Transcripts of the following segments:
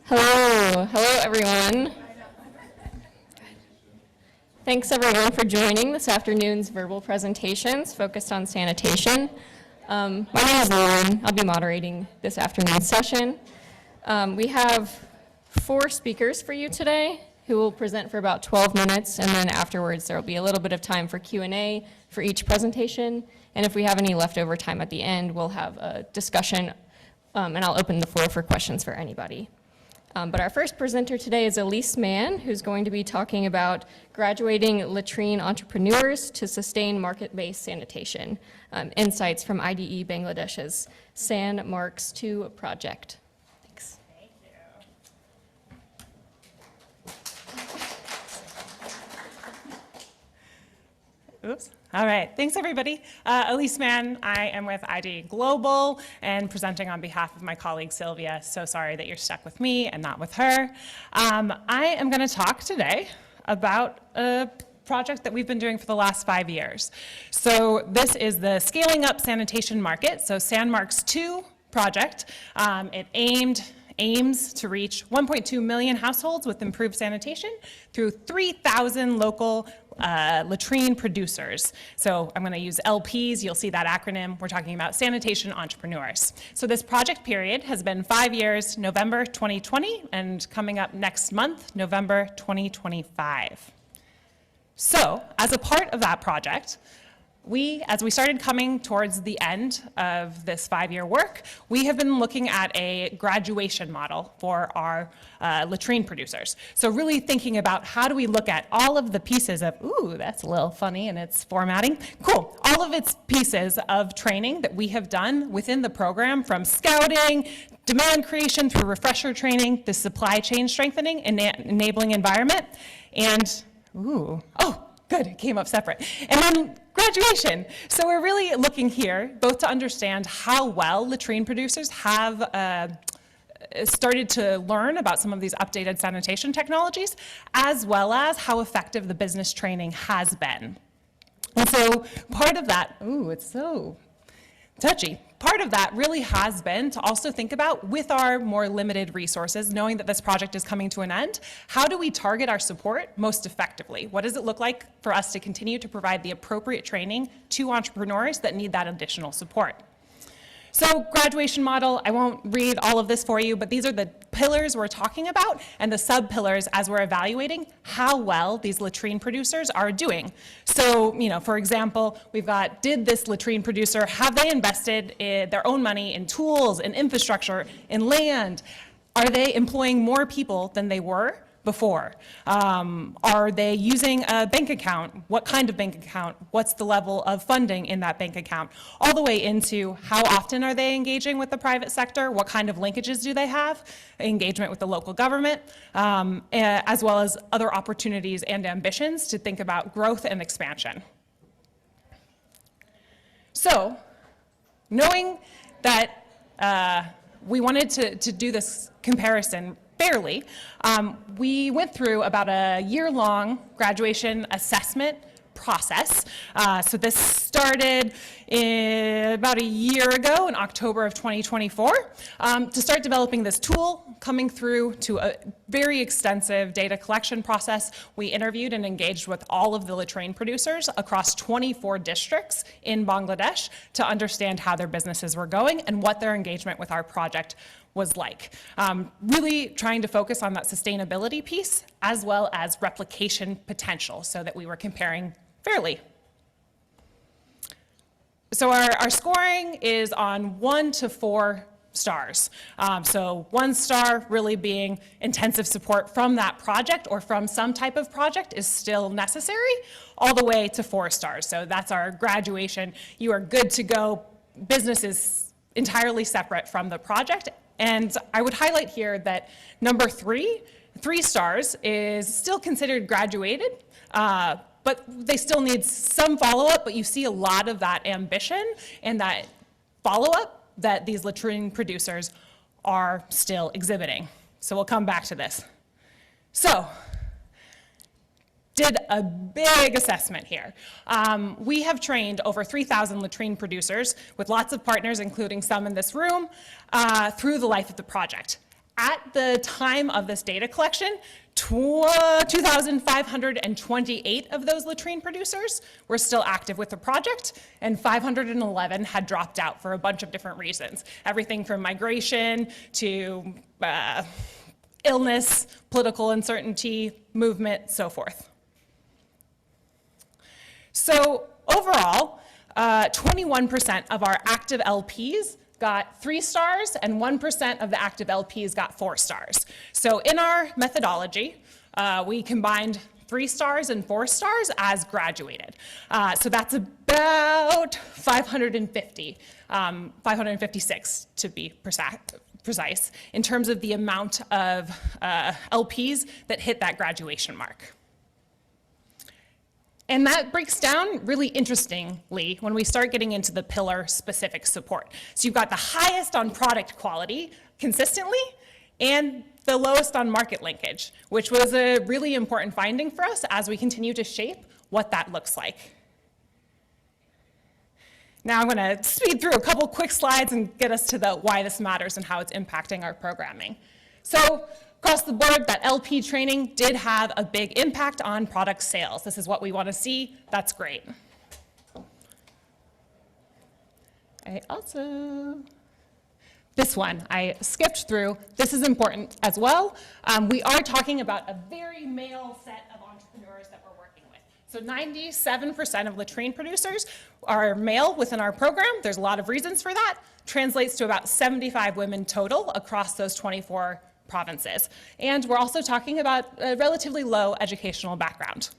Hello everyone. Thanks everyone for joining this afternoon's verbal presentations focused on sanitation. My name is Lauren. I'll be moderating this afternoon's session. We have 4 speakers for you today who will present for about 12 minutes, and then afterwards there will be a little bit of time for Q&A for each presentation, and if we have any leftover time at the end, we'll have a discussion, and I'll open the floor for questions for anybody. But our first presenter today is Elise Mann, who's going to be talking about graduating latrine entrepreneurs to sustain market-based sanitation, insights from IDE Bangladesh's SanMarkS 2 project. Thanks. Thank you. Oops. All right, thanks everybody. Elise Mann, I am with IDE Global and presenting on behalf of my colleague Sylvia. So sorry that you're stuck with me and not with her. I am gonna talk today about a project that we've been doing for the last 5 years. So this is the Scaling Up Sanitation Market, so SanMarkS 2 project. It aims to reach 1.2 million households with improved sanitation through 3,000 local latrine producers. So I'm going to use LPs, you'll see that acronym. We're talking about sanitation entrepreneurs. So this project period has been 5 years, November 2020, and coming up next month, November 2025. So as a part of that project, as we started coming towards the end of this 5-year work, we have been looking at a graduation model for our latrine producers. So really thinking about how do we look at all of the pieces of, ooh, that's a little funny in its formatting. Cool, all of its pieces of training that we have done within the program, from scouting, demand creation through refresher training, the supply chain strengthening, enabling environment, and, ooh, oh, good, it came up separate. And then graduation. So we're really looking here both to understand how well latrine producers have started to learn about some of these updated sanitation technologies, as well as how effective the business training has been. And so part of that, ooh, it's so touchy. Part of that really has been to also think about, with our more limited resources, knowing that this project is coming to an end, how do we target our support most effectively? What does it look like for us to continue to provide the appropriate training to entrepreneurs that need that additional support? So graduation model, I won't read all of this for you, but these are the pillars we're talking about and the sub-pillars as we're evaluating how well these latrine producers are doing. So, for example, we've got, did this latrine producer, have they invested their own money in tools, in infrastructure, in land? Are they employing more people than they were before? Are they using a bank account? What kind of bank account? What's the level of funding in that bank account? All the way into how often are they engaging with the private sector? What kind of linkages do they have? Engagement with the local government, as well as other opportunities and ambitions to think about growth and expansion. So, knowing that we wanted to do this comparison fairly, we went through about a year-long graduation assessment process. So this started about a year ago in October of 2024 to start developing this tool, coming through to a very extensive data collection process. We interviewed and engaged with all of the latrine producers across 24 districts in Bangladesh to understand how their businesses were going and what their engagement with our project was like. Really trying to focus on that sustainability piece as well as replication potential so that we were comparing fairly. So our scoring is on 1 to 4 stars. So 1 star really being intensive support from that project or from some type of project is still necessary, all the way to 4 stars. So that's our graduation. You are good to go. Business is entirely separate from the project. And I would highlight here that number 3 stars, is still considered graduated, but they still need some follow-up, but you see a lot of that ambition and that follow-up that these latrine producers are still exhibiting. So we'll come back to this. So, did a big assessment here. We have trained over 3,000 latrine producers with lots of partners, including some in this room, through the life of the project. At the time of this data collection, 2,528 of those latrine producers were still active with the project, and 511 had dropped out for a bunch of different reasons. Everything from migration to illness, political uncertainty, movement, so forth. So overall, 21% of our active LPs got 3 stars, and 1% of the active LPs got 4 stars. So in our methodology, we combined 3 stars and 4 stars as graduated. So that's about 556 to be precise, in terms of the amount of LPs that hit that graduation mark. And that breaks down really interestingly when we start getting into the pillar-specific support. So you've got the highest on product quality consistently, and the lowest on market linkage, which was a really important finding for us as we continue to shape what that looks like. Now I'm going to speed through a couple quick slides and get us to the why this matters and how it's impacting our programming. So across the board, that LP training did have a big impact on product sales. This is what we want to see. That's great. This one I skipped through. This is important as well. We are talking about a very male set of entrepreneurs that we're working with. So 97% of latrine producers are male within our program. There's a lot of reasons for that. Translates to about 75 women total across those 24 provinces. And we're also talking about a relatively low educational background.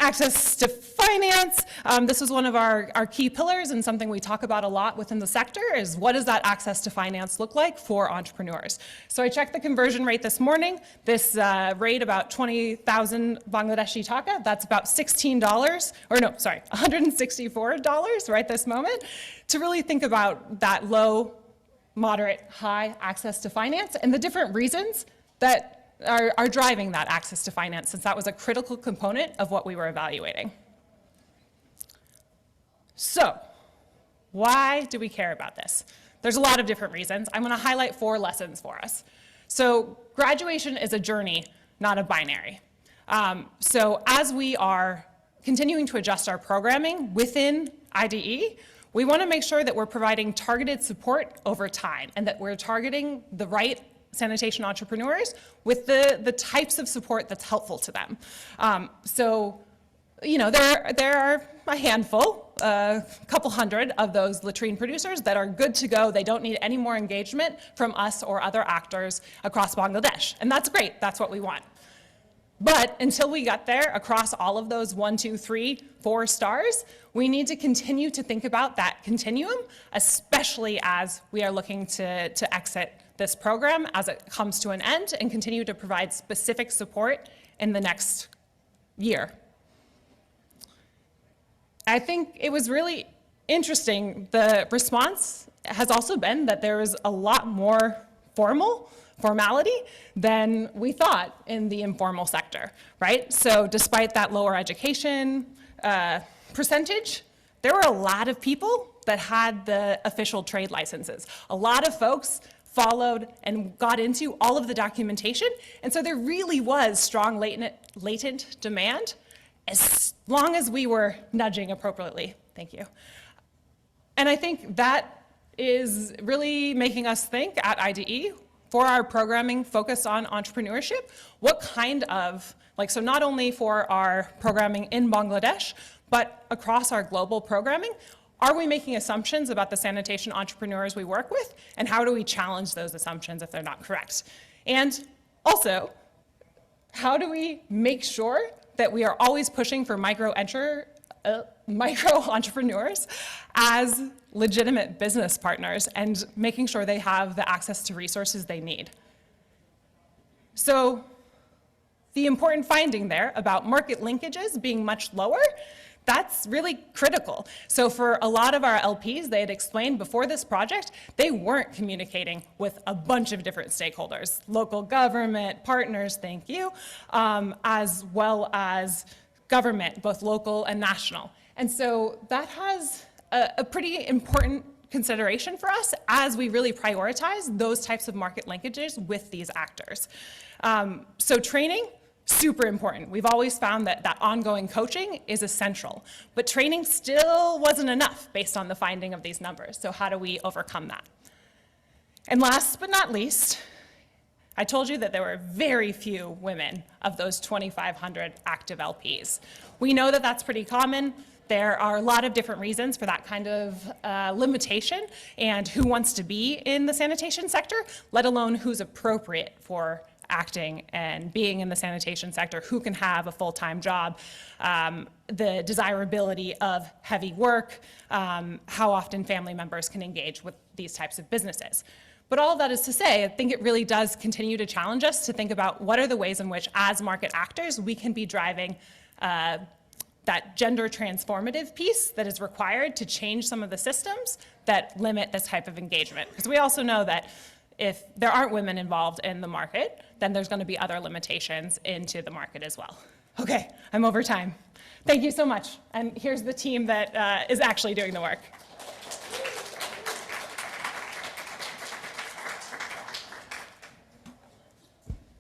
Access to finance, this was one of our key pillars and something we talk about a lot within the sector is what does that access to finance look like for entrepreneurs? So I checked the conversion rate this morning. This rate about 20,000 Bangladeshi taka, that's about $164 right this moment, to really think about that low, moderate, high access to finance and the different reasons that are driving that access to finance, since that was a critical component of what we were evaluating. So, why do we care about this? There's a lot of different reasons. I'm going to highlight 4 lessons for us. So, graduation is a journey, not a binary. So, as we are continuing to adjust our programming within IDE, we want to make sure that we're providing targeted support over time and that we're targeting the right sanitation entrepreneurs with the types of support that's helpful to them. So, you know, there are a handful, a couple hundred of those latrine producers that are good to go. They don't need any more engagement from us or other actors across Bangladesh. And that's great. That's what we want. But until we get there across all of those 1, 2, 3, 4 stars, we need to continue to think about that continuum, especially as we are looking to exit this program as it comes to an end and continue to provide specific support in the next year. I think it was really interesting. The response has also been that there is a lot more formality than we thought in the informal sector, right? So despite that lower education percentage, there were a lot of people that had the official trade licenses. A lot of folks followed and got into all of the documentation, and so there really was strong latent demand as long as we were nudging appropriately. Thank you. And I think that is really making us think at IDE for our programming focused on entrepreneurship, what kind of, so not only for our programming in Bangladesh, but across our global programming, are we making assumptions about the sanitation entrepreneurs we work with, and how do we challenge those assumptions if they're not correct? And also, how do we make sure that we are always pushing for micro entrepreneurs as legitimate business partners and making sure they have the access to resources they need? So the important finding there about market linkages being much lower, that's really critical. So for a lot of our LPs, they had explained before this project, they weren't communicating with a bunch of different stakeholders, local government, partners, thank you, as well as government, both local and national. And so that has a pretty important consideration for us as we really prioritize those types of market linkages with these actors. So training, super important. We've always found that that ongoing coaching is essential, but training still wasn't enough based on the finding of these numbers. So how do we overcome that? And last but not least, I told you that there were very few women of those 2,500 active LPs. We know that that's pretty common. There are a lot of different reasons for that kind of limitation and who wants to be in the sanitation sector, let alone who's appropriate for acting and being in the sanitation sector, who can have a full-time job, the desirability of heavy work, how often family members can engage with these types of businesses. But all of that is to say, I think it really does continue to challenge us to think about what are the ways in which, as market actors, we can be driving that gender transformative piece that is required to change some of the systems that limit this type of engagement. Because we also know that if there aren't women involved in the market, then there's going to be other limitations into the market as well. Okay, I'm over time. Thank you so much. And here's the team that is actually doing the work.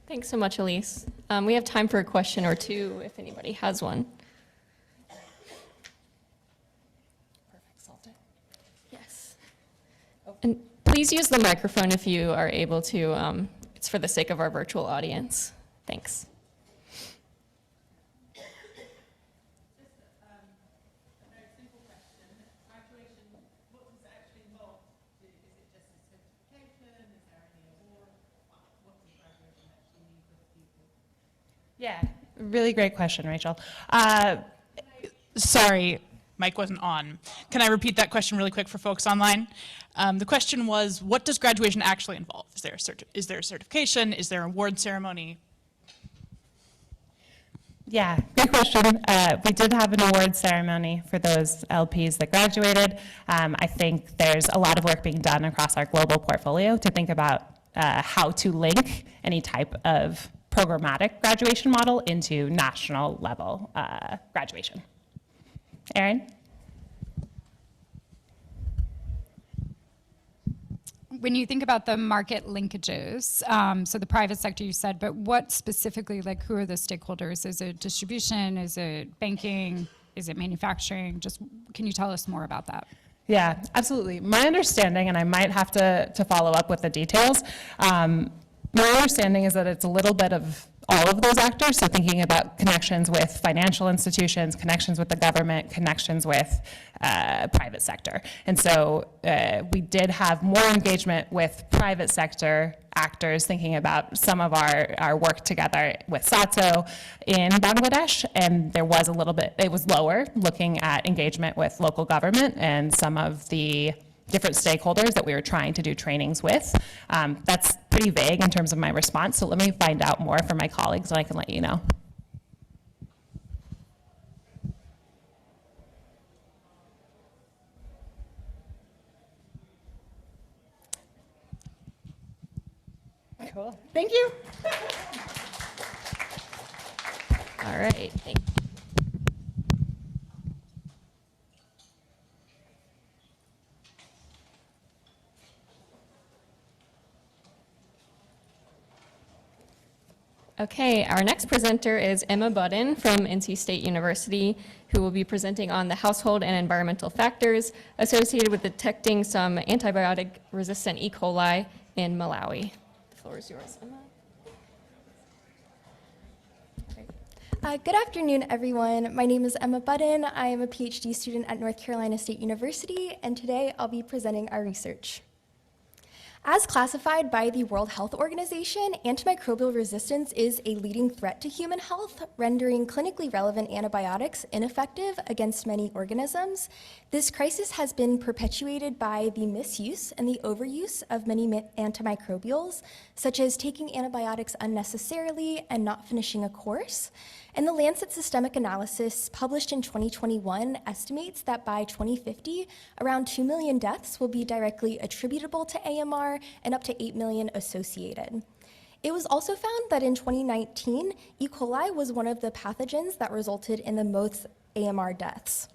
Thanks so much, Elise. We have time for a question or two if anybody has one. Yes. And please use the microphone if you are able to. It's for the sake of our virtual audience. Thanks. Yeah, really great question, Rachel. Sorry, mic wasn't on. Can I repeat that question really quick for folks online? The question was, what does graduation actually involve? Is there a certification? Is there an award ceremony? Yeah, great question. We did have an award ceremony for those LPs that graduated. I think there's a lot of work being done across our global portfolio to think about how to link any type of programmatic graduation model into national level graduation. Erin? When you think about the market linkages, so the private sector you said, but what specifically, like who are the stakeholders? Is it distribution? Is it banking? Is it manufacturing? Just, can you tell us more about that? Yeah, absolutely. My understanding, and I might have to follow up with the details, my understanding is that it's a little bit of all of those actors, so thinking about connections with financial institutions, connections with the government, connections with private sector. And so we did have more engagement with private sector actors thinking about some of our work together with SATO in Bangladesh, and there was a little bit, it was lower, looking at engagement with local government and some of the different stakeholders that we were trying to do trainings with. That's pretty vague in terms of my response, so let me find out more from my colleagues and I can let you know. Cool. Thank you. All right, thank you. Okay, our next presenter is Emma Budden from NC State University, who will be presenting on the household and environmental factors associated with detecting some antibiotic-resistant E. coli in Malawi. The floor is yours, Emma. Good afternoon, everyone. My name is Emma Budden. I am a PhD student at North Carolina State University, and today I'll be presenting our research. As classified by the World Health Organization, antimicrobial resistance is a leading threat to human health, rendering clinically relevant antibiotics ineffective against many organisms. This crisis has been perpetuated by the misuse and the overuse of many antimicrobials, such as taking antibiotics unnecessarily and not finishing a course. And the Lancet Systemic Analysis, published in 2021, estimates that by 2050, around 2 million deaths will be directly attributable to AMR and up to 8 million associated. It was also found that in 2019, E. coli was one of the pathogens that resulted in the most AMR deaths.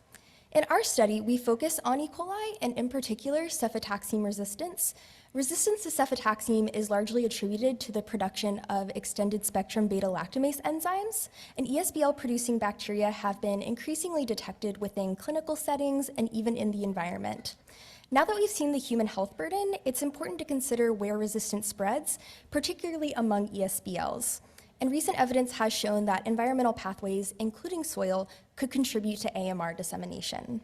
In our study, we focus on E. coli and in particular cefotaxime resistance. Resistance to cefotaxime is largely attributed to the production of extended spectrum beta-lactamase enzymes, and ESBL-producing bacteria have been increasingly detected within clinical settings and even in the environment. Now that we've seen the human health burden, it's important to consider where resistance spreads, particularly among ESBLs. And recent evidence has shown that environmental pathways, including soil, could contribute to AMR dissemination.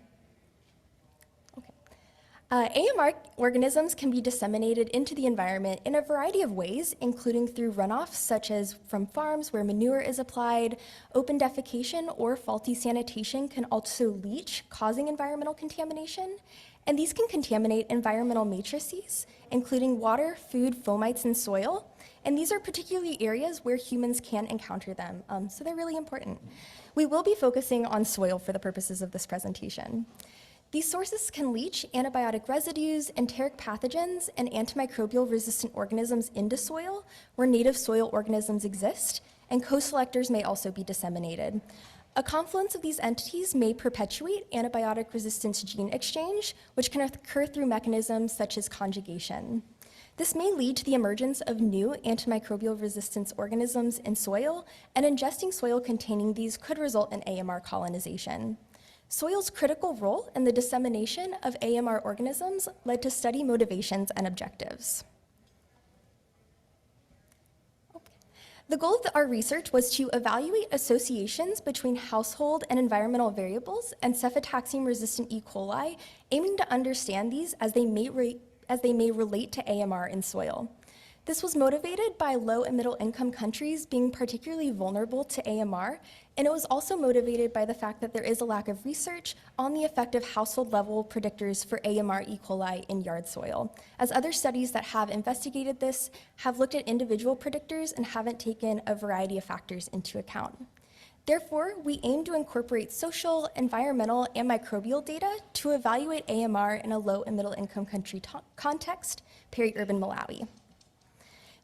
AMR organisms can be disseminated into the environment in a variety of ways, including through runoff, such as from farms where manure is applied. Open defecation or faulty sanitation can also leach, causing environmental contamination. And these can contaminate environmental matrices, including water, food, fomites, and soil. And these are particularly areas where humans can encounter them, so they're really important. We will be focusing on soil for the purposes of this presentation. These sources can leach antibiotic residues, enteric pathogens, and antimicrobial-resistant organisms into soil where native soil organisms exist, and co-selectors may also be disseminated. A confluence of these entities may perpetuate antibiotic resistance gene exchange, which can occur through mechanisms such as conjugation. This may lead to the emergence of new antimicrobial resistance organisms in soil, and ingesting soil containing these could result in AMR colonization. Soil's critical role in the dissemination of AMR organisms led to study motivations and objectives. The goal of our research was to evaluate associations between household and environmental variables and cefotaxime-resistant E. coli, aiming to understand these as they may relate to AMR in soil. This was motivated by low and middle income countries being particularly vulnerable to AMR, and it was also motivated by the fact that there is a lack of research on the effect of household level predictors for AMR E. coli in yard soil, as other studies that have investigated this have looked at individual predictors and haven't taken a variety of factors into account. Therefore, we aim to incorporate social, environmental, and microbial data to evaluate AMR in a low and middle income country context, peri-urban Malawi.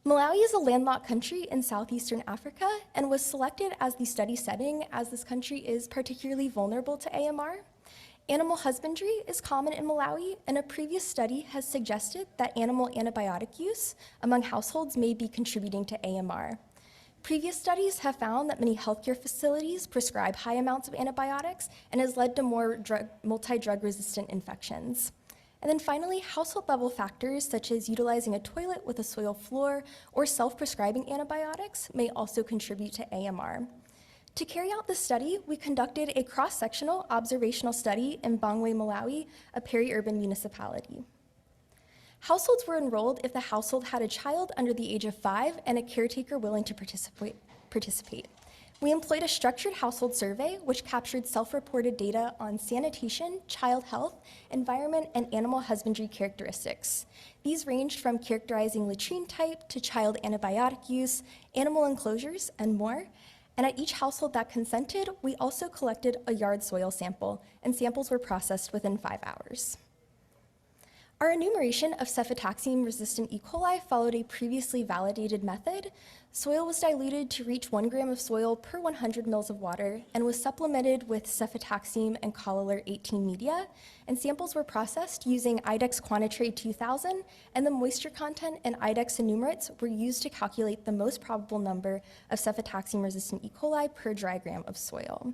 Malawi is a landlocked country in southeastern Africa and was selected as the study setting as this country is particularly vulnerable to AMR. Animal husbandry is common in Malawi, and a previous study has suggested that animal antibiotic use among households may be contributing to AMR. Previous studies have found that many healthcare facilities prescribe high amounts of antibiotics and has led to more multi-drug resistant infections. And then finally, household level factors such as utilizing a toilet with a soil floor or self-prescribing antibiotics may also contribute to AMR. To carry out this study, we conducted a cross-sectional observational study in Bangwe, Malawi, a peri-urban municipality. Households were enrolled if the household had a child under the age of 5 and a caretaker willing to participate. We employed a structured household survey which captured self-reported data on sanitation, child health, environment, and animal husbandry characteristics. These ranged from characterizing latrine type to child antibiotic use, animal enclosures, and more. And at each household that consented, we also collected a yard soil sample, and samples were processed within 5 hours. Our enumeration of cefotaxime-resistant E. coli followed a previously validated method. Soil was diluted to reach 1 gram of soil per 100 mils of water and was supplemented with cefotaxime and Coli 18 media, and samples were processed using IDEX Quantitrade 2000, and the moisture content and IDEX enumerates were used to calculate the most probable number of cefotaxime-resistant E. coli per dry gram of soil.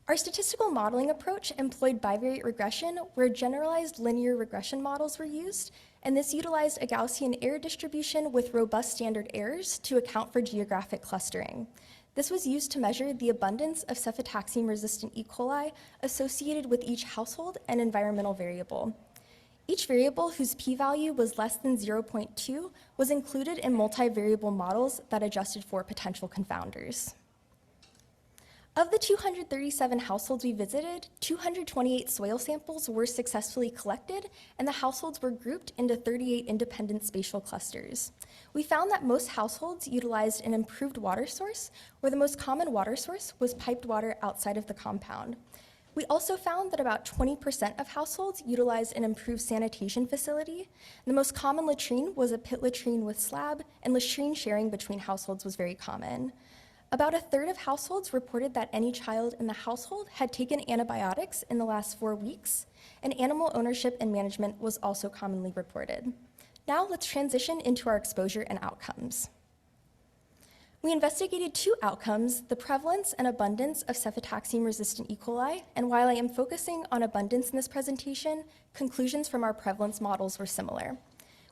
Our statistical modeling approach employed bivariate regression, where generalized linear regression models were used, and this utilized a Gaussian error distribution with robust standard errors to account for geographic clustering. This was used to measure the abundance of cefotaxime-resistant E. coli associated with each household and environmental variable. Each variable whose p-value was less than 0.2 was included in multivariable models that adjusted for potential confounders. Of the 237 households we visited, 228 soil samples were successfully collected, and the households were grouped into 38 independent spatial clusters. We found that most households utilized an improved water source, where the most common water source was piped water outside of the compound. We also found that about 20% of households utilized an improved sanitation facility. The most common latrine was a pit latrine with slab, and latrine sharing between households was very common. About a third of households reported that any child in the household had taken antibiotics in the last 4 weeks, and animal ownership and management was also commonly reported. Now let's transition into our exposure and outcomes. We investigated 2 outcomes, the prevalence and abundance of cefotaxime-resistant E. coli, and while I am focusing on abundance in this presentation, conclusions from our prevalence models were similar.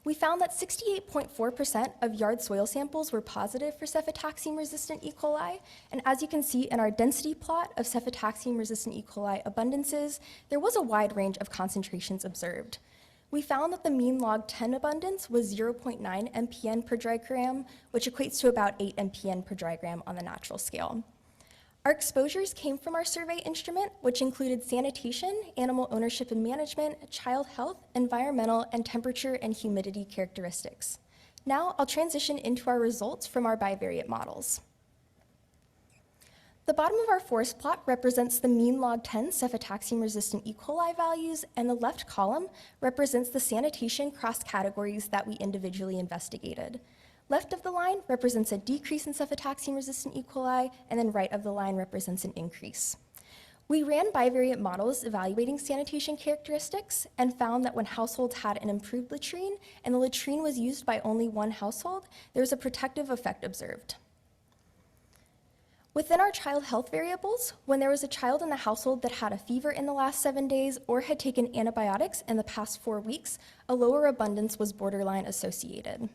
We found that 68.4% of yard soil samples were positive for cefotaxime-resistant E. coli, and as you can see in our density plot of cefotaxime-resistant E. coli abundances, there was a wide range of concentrations observed. We found that the mean log 10 abundance was 0.9 mpn per dry gram, which equates to about 8 mpn per dry gram on the natural scale. Our exposures came from our survey instrument, which included sanitation, animal ownership and management, child health, environmental, and temperature and humidity characteristics. Now I'll transition into our results from our bivariate models. The bottom of our forest plot represents the mean log 10 cefotaxime-resistant E. coli values, and the left column represents the sanitation cross categories that we individually investigated. Left of the line represents a decrease in cefotaxime-resistant E. coli, and then right of the line represents an increase. We ran bivariate models evaluating sanitation characteristics and found that when households had an improved latrine and the latrine was used by only one household, there was a protective effect observed. Within our child health variables, when there was a child in the household that had a fever in the last 7 days or had taken antibiotics in the past 4 weeks, a lower abundance was borderline associated.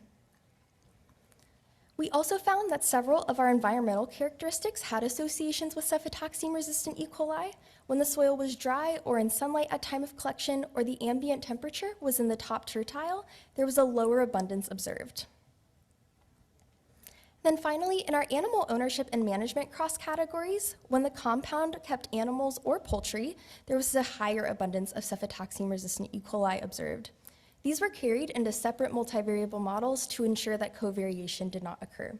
We also found that several of our environmental characteristics had associations with cefotaxime-resistant E. coli. When the soil was dry or in sunlight at time of collection or the ambient temperature was in the top tertile, there was a lower abundance observed. Then finally, in our animal ownership and management cross categories, when the compound kept animals or poultry, there was a higher abundance of cefotaxime-resistant E. coli observed. These were carried into separate multivariable models to ensure that covariation did not occur.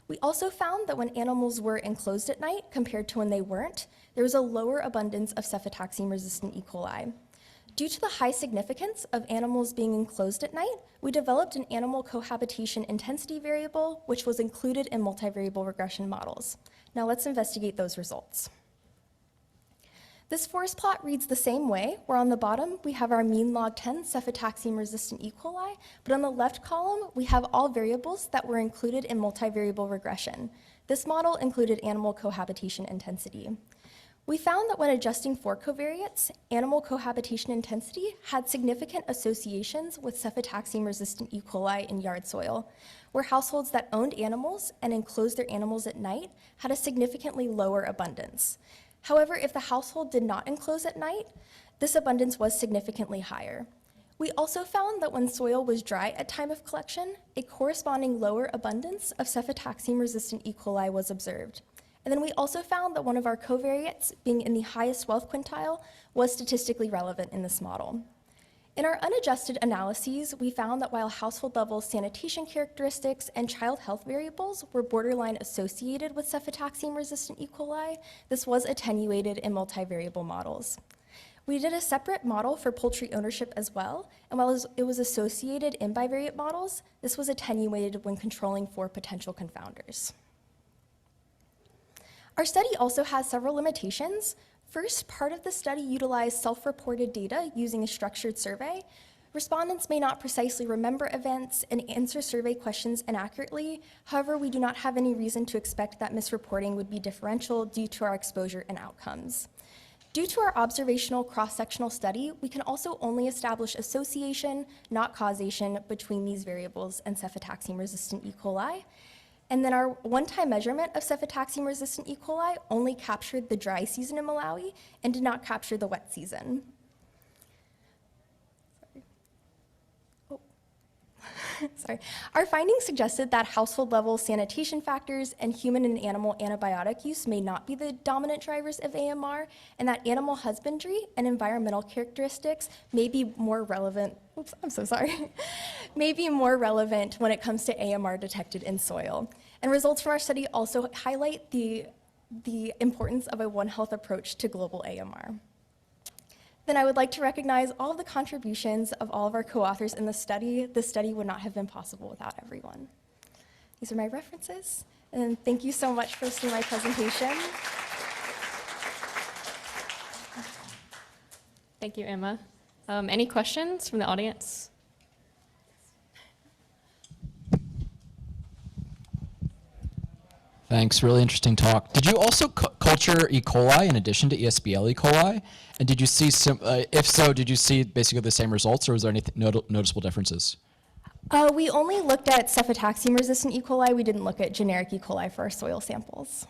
We also found that when animals were enclosed at night compared to when they weren't, there was a lower abundance of cefotaxime-resistant E. coli. Due to the high significance of animals being enclosed at night, we developed an animal cohabitation intensity variable, which was included in multivariable regression models. Now let's investigate those results. This forest plot reads the same way, where on the bottom we have our mean log 10 cefotaxime-resistant E. coli, but on the left column we have all variables that were included in multivariable regression. This model included animal cohabitation intensity. We found that when adjusting for covariates, animal cohabitation intensity had significant associations with cefotaxime-resistant E. coli in yard soil, where households that owned animals and enclosed their animals at night had a significantly lower abundance. However, if the household did not enclose at night, this abundance was significantly higher. We also found that when soil was dry at time of collection, a corresponding lower abundance of cefotaxime-resistant E. coli was observed. And then we also found that one of our covariates, being in the highest wealth quintile, was statistically relevant in this model. In our unadjusted analyses, we found that while household-level sanitation characteristics and child health variables were borderline associated with cefotaxime-resistant E. coli, this was attenuated in multivariable models. We did a separate model for poultry ownership as well, and while it was associated in bivariate models, this was attenuated when controlling for potential confounders. Our study also has several limitations. First, part of the study utilized self-reported data using a structured survey. Respondents may not precisely remember events and answer survey questions inaccurately. However, we do not have any reason to expect that misreporting would be differential due to our exposure and outcomes. Due to our observational cross-sectional study, we can also only establish association, not causation, between these variables and cefotaxime-resistant E. coli. And then our one-time measurement of cefotaxime-resistant E. coli only captured the dry season in Malawi and did not capture the wet season. Sorry. Our findings suggested that household-level sanitation factors and human and animal antibiotic use may not be the dominant drivers of AMR, and that animal husbandry and environmental characteristics may be more relevant, may be more relevant when it comes to AMR detected in soil. And results from our study also highlight the importance of a One Health approach to global AMR. Then I would like to recognize all of the contributions of all of our co-authors in the study. This study would not have been possible without everyone. These are my references. And thank you so much for listening to my presentation. Thank you, Emma. Any questions from the audience? Thanks, really interesting talk. Did you also culture E. coli in addition to ESBL E. coli? And did you see some, if so, did you see basically the same results, or was there any noticeable differences? We only looked at cefotaxime-resistant E. coli. We didn't look at generic E. coli for our soil samples.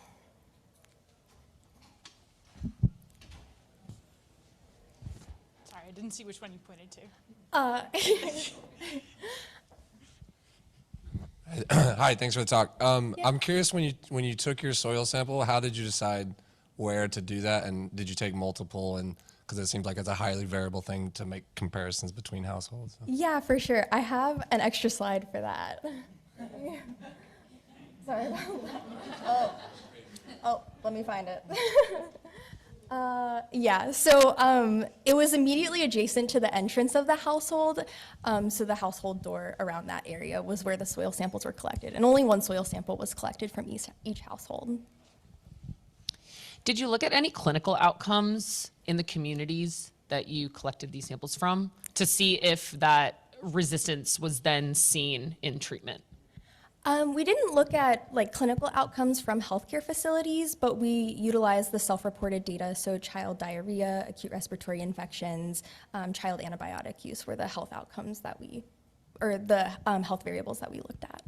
Sorry, I didn't see which one you pointed to. Hi, thanks for the talk. I'm curious, when you took your soil sample, how did you decide where to do that, and did you take multiple? And because it seems like it's a highly variable thing to make comparisons between households. Yeah, for sure. I have an extra slide for that. Sorry about that. Oh, let me find it. Yeah, so it was immediately adjacent to the entrance of the household. So the household door around that area was where the soil samples were collected. And only one soil sample was collected from each household. Did you look at any clinical outcomes in the communities that you collected these samples from to see if that resistance was then seen in treatment? We didn't look at clinical outcomes from healthcare facilities, but we utilized the self-reported data. So child diarrhea, acute respiratory infections, child antibiotic use were the health outcomes that the health variables that we looked at.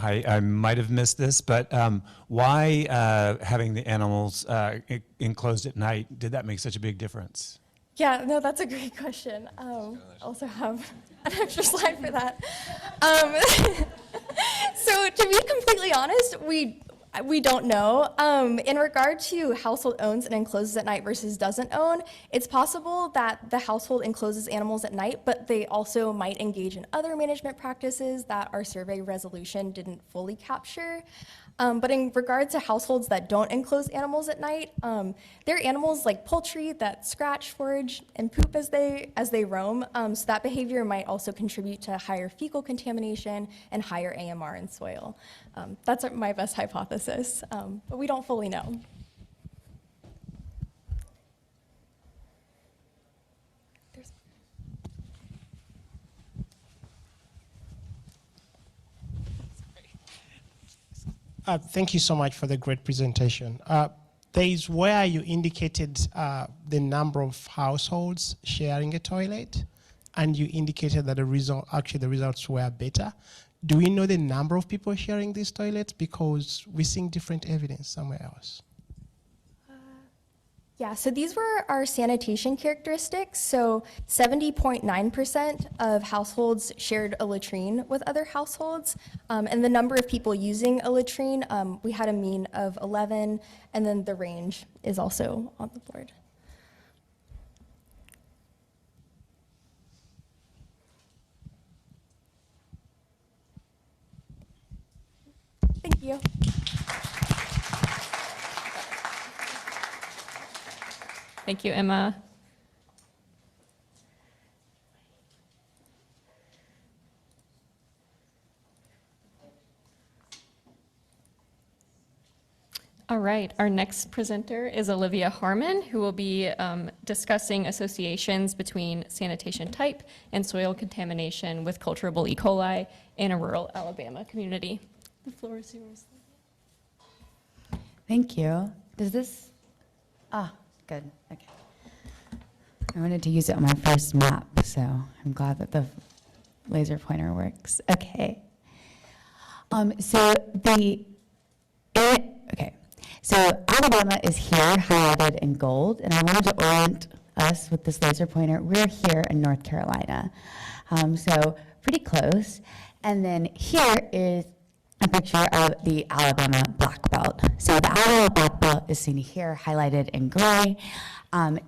I might have missed this, but why having the animals enclosed at night, did that make such a big difference? Yeah, no, that's a great question. I also have an extra slide for that. So to be completely honest, we don't know. In regard to household owns and encloses at night versus doesn't own, it's possible that the household encloses animals at night, but they also might engage in other management practices that our survey resolution didn't fully capture. But in regard to households that don't enclose animals at night, they're animals like poultry that scratch, forage, and poop as they roam. So that behavior might also contribute to higher fecal contamination and higher AMR in soil. That's my best hypothesis, but we don't fully know. Thank you so much for the great presentation. There is where you indicated the number of households sharing a toilet, and you indicated that the results were better. Do we know the number of people sharing these toilets? Because we're seeing different evidence somewhere else. Yeah, so these were our sanitation characteristics. So 70.9% of households shared a latrine with other households. And the number of people using a latrine, we had a mean of 11, and then the range is also on the board. Thank you. Thank you, Emma. All right, our next presenter is Olivia Harmon, who will be discussing associations between sanitation type and soil contamination with culturable E. coli in a rural Alabama community. The floor is yours. Thank you. Does this, good, okay. I wanted to use it on my first map, so I'm glad that the laser pointer works. Okay. So Alabama is here highlighted in gold, and I wanted to orient us with this laser pointer. We're here in North Carolina, so pretty close. And then here is a picture of the Alabama Blackbelt. So the Alabama Blackbelt is seen here highlighted in gray.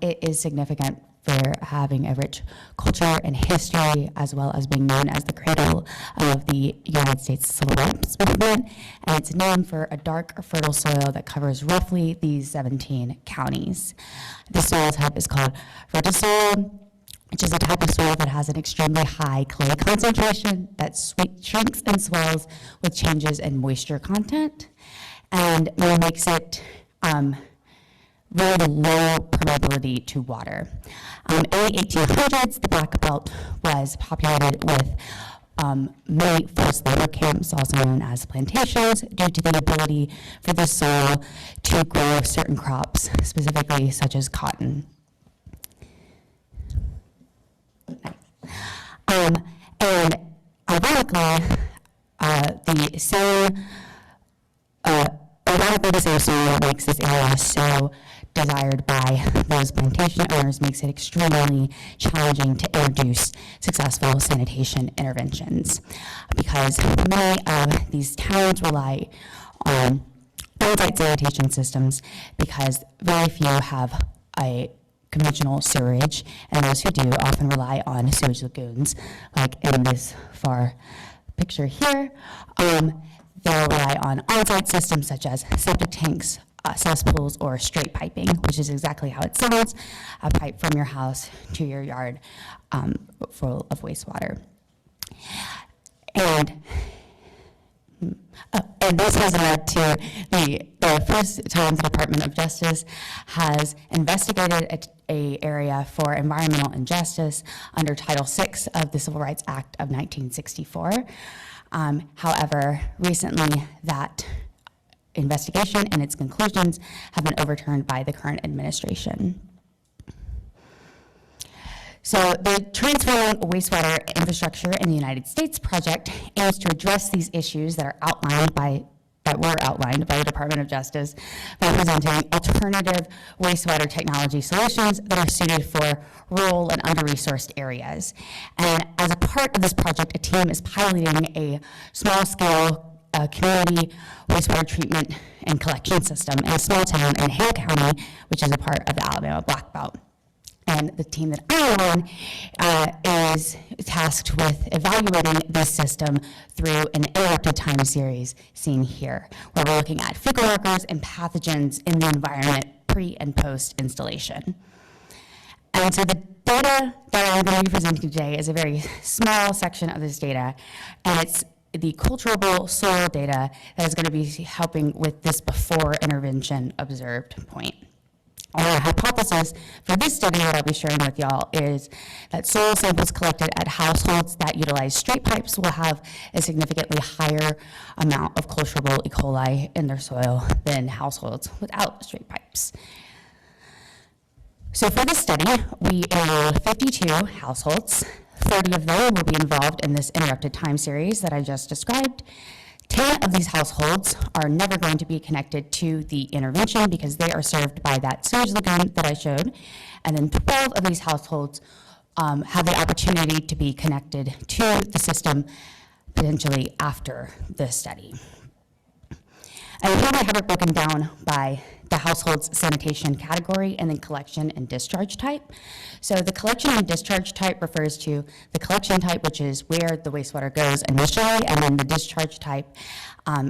It is significant for having a rich culture and history, as well as being known as the cradle of the United States civil rights movement. And it's named for a dark, fertile soil that covers roughly these 17 counties. The soil type is called fertile soil, which is a type of soil that has an extremely high clay concentration that shrinks and swells with changes in moisture content, and it makes it very low permeability to water. In the 1800s, the Blackbelt was populated with many forced labor camps, also known as plantations, due to the ability for the soil to grow certain crops, specifically such as cotton. And ironically, the same soil that makes this area so desired by those plantation owners makes it extremely challenging to introduce successful sanitation interventions, because many of these towns rely on onsite sanitation systems because very few have a conventional sewerage, and those who do often rely on sewage lagoons, like in this far picture here. They'll rely on on-site systems such as septic tanks, cesspools, or straight piping, which is exactly how it sounds, a pipe from your house to your yard full of wastewater. And this has led to the first time the Department of Justice has investigated a area for environmental injustice under Title VI of the Civil Rights Act of 1964. However, recently that investigation and its conclusions have been overturned by the current administration. So the Transforming Wastewater Infrastructure in the United States project aims to address these issues that were outlined by the Department of Justice by presenting alternative wastewater technology solutions that are suited for rural and under-resourced areas. And as a part of this project, a team is piloting a small-scale community wastewater treatment and collection system in a small town in Hale County, which is a part of the Alabama Blackbelt. And the team that I'm on is tasked with evaluating this system through an interrupted time series seen here, where we're looking at fecal markers and pathogens in the environment pre and post installation. And so the data that I'm going to be presenting today is a very small section of this data, and it's the culturable soil data that is going to be helping with this before intervention observed point. Our hypothesis for this study that I'll be sharing with y'all is that soil samples collected at households that utilize straight pipes will have a significantly higher amount of culturable E. coli in their soil than households without straight pipes. So for this study, we enrolled 52 households. 30 of them will be involved in this interrupted time series that I just described. 10 of these households are never going to be connected to the intervention because they are served by that sewage lagoon that I showed. And then 12 of these households have the opportunity to be connected to the system potentially after the study. And here we have it broken down by the household's sanitation category and then collection and discharge type. So the collection and discharge type refers to the collection type, which is where the wastewater goes initially, and then the discharge type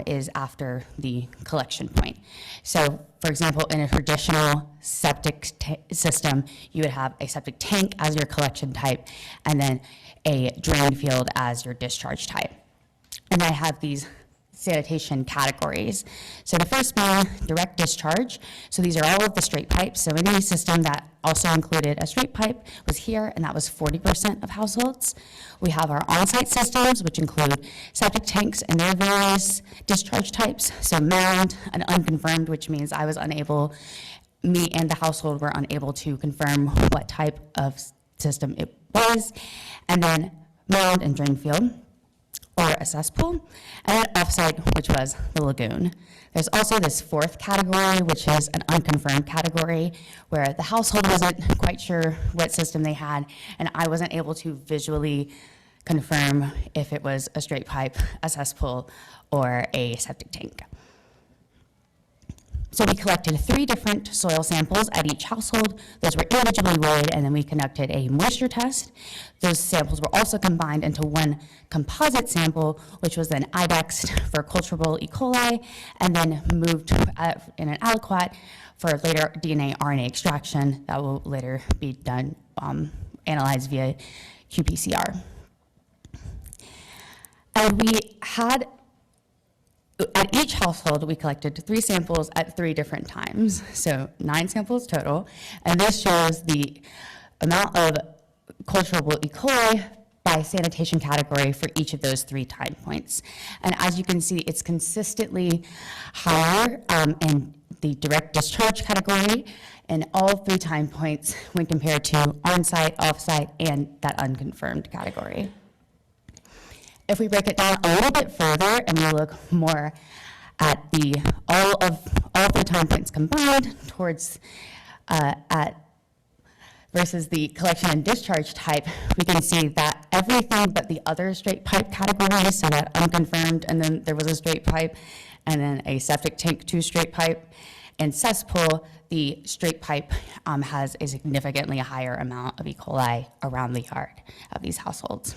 is after the collection point. So for example, in a traditional septic system, you would have a septic tank as your collection type, and then a drain field as your discharge type. And I have these sanitation categories. So the first being direct discharge. So these are all of the straight pipes. So any system that also included a straight pipe was here, and that was 40% of households. We have our on-site systems, which include septic tanks and their various discharge types. So mound and unconfirmed, which means I was unable, me and the household were unable to confirm what type of system it was. And then mound and drain field, or a cesspool, and then offsite, which was the lagoon. There's also this fourth category, which is an unconfirmed category, where the household wasn't quite sure what system they had, and I wasn't able to visually confirm if it was a straight pipe, a cesspool, or a septic tank. So we collected 3 different soil samples at each household. Those were individually weighed, and then we conducted a moisture test. Those samples were also combined into one composite sample, which was then idexed for culturable E. coli, and then moved in an aliquot for later DNA RNA extraction that will later be done, analyzed via qPCR. And we had, at each household, we collected 3 samples at 3 different times, so 9 samples total. And this shows the amount of culturable E. coli by sanitation category for each of those 3 time points. And as you can see, it's consistently higher in the direct discharge category in all 3 time points when compared to on-site, off-site, and that unconfirmed category. If we break it down a little bit further and we look more at all 3 time points combined towards versus the collection and discharge type, we can see that everything but the other straight pipe categories, so that unconfirmed, and then there was a straight pipe, and then a septic tank 2 straight pipe, and cesspool, the straight pipe has a significantly higher amount of E. coli around the yard of these households.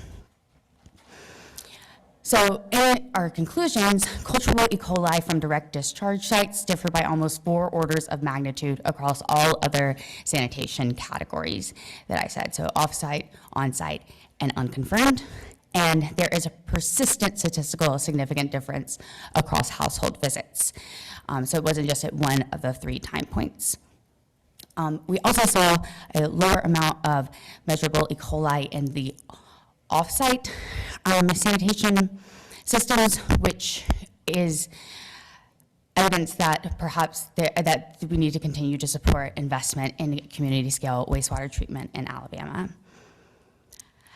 So in our conclusions, culturable E. coli from direct discharge sites differ by almost 4 orders of magnitude across all other sanitation categories that I said, so off-site, on-site, and unconfirmed. And there is a persistent statistical significant difference across household visits. So it wasn't just at one of the 3 time points. We also saw a lower amount of measurable E. coli in the off-site sanitation systems, which is evidence that perhaps that we need to continue to support investment in community-scale wastewater treatment in Alabama.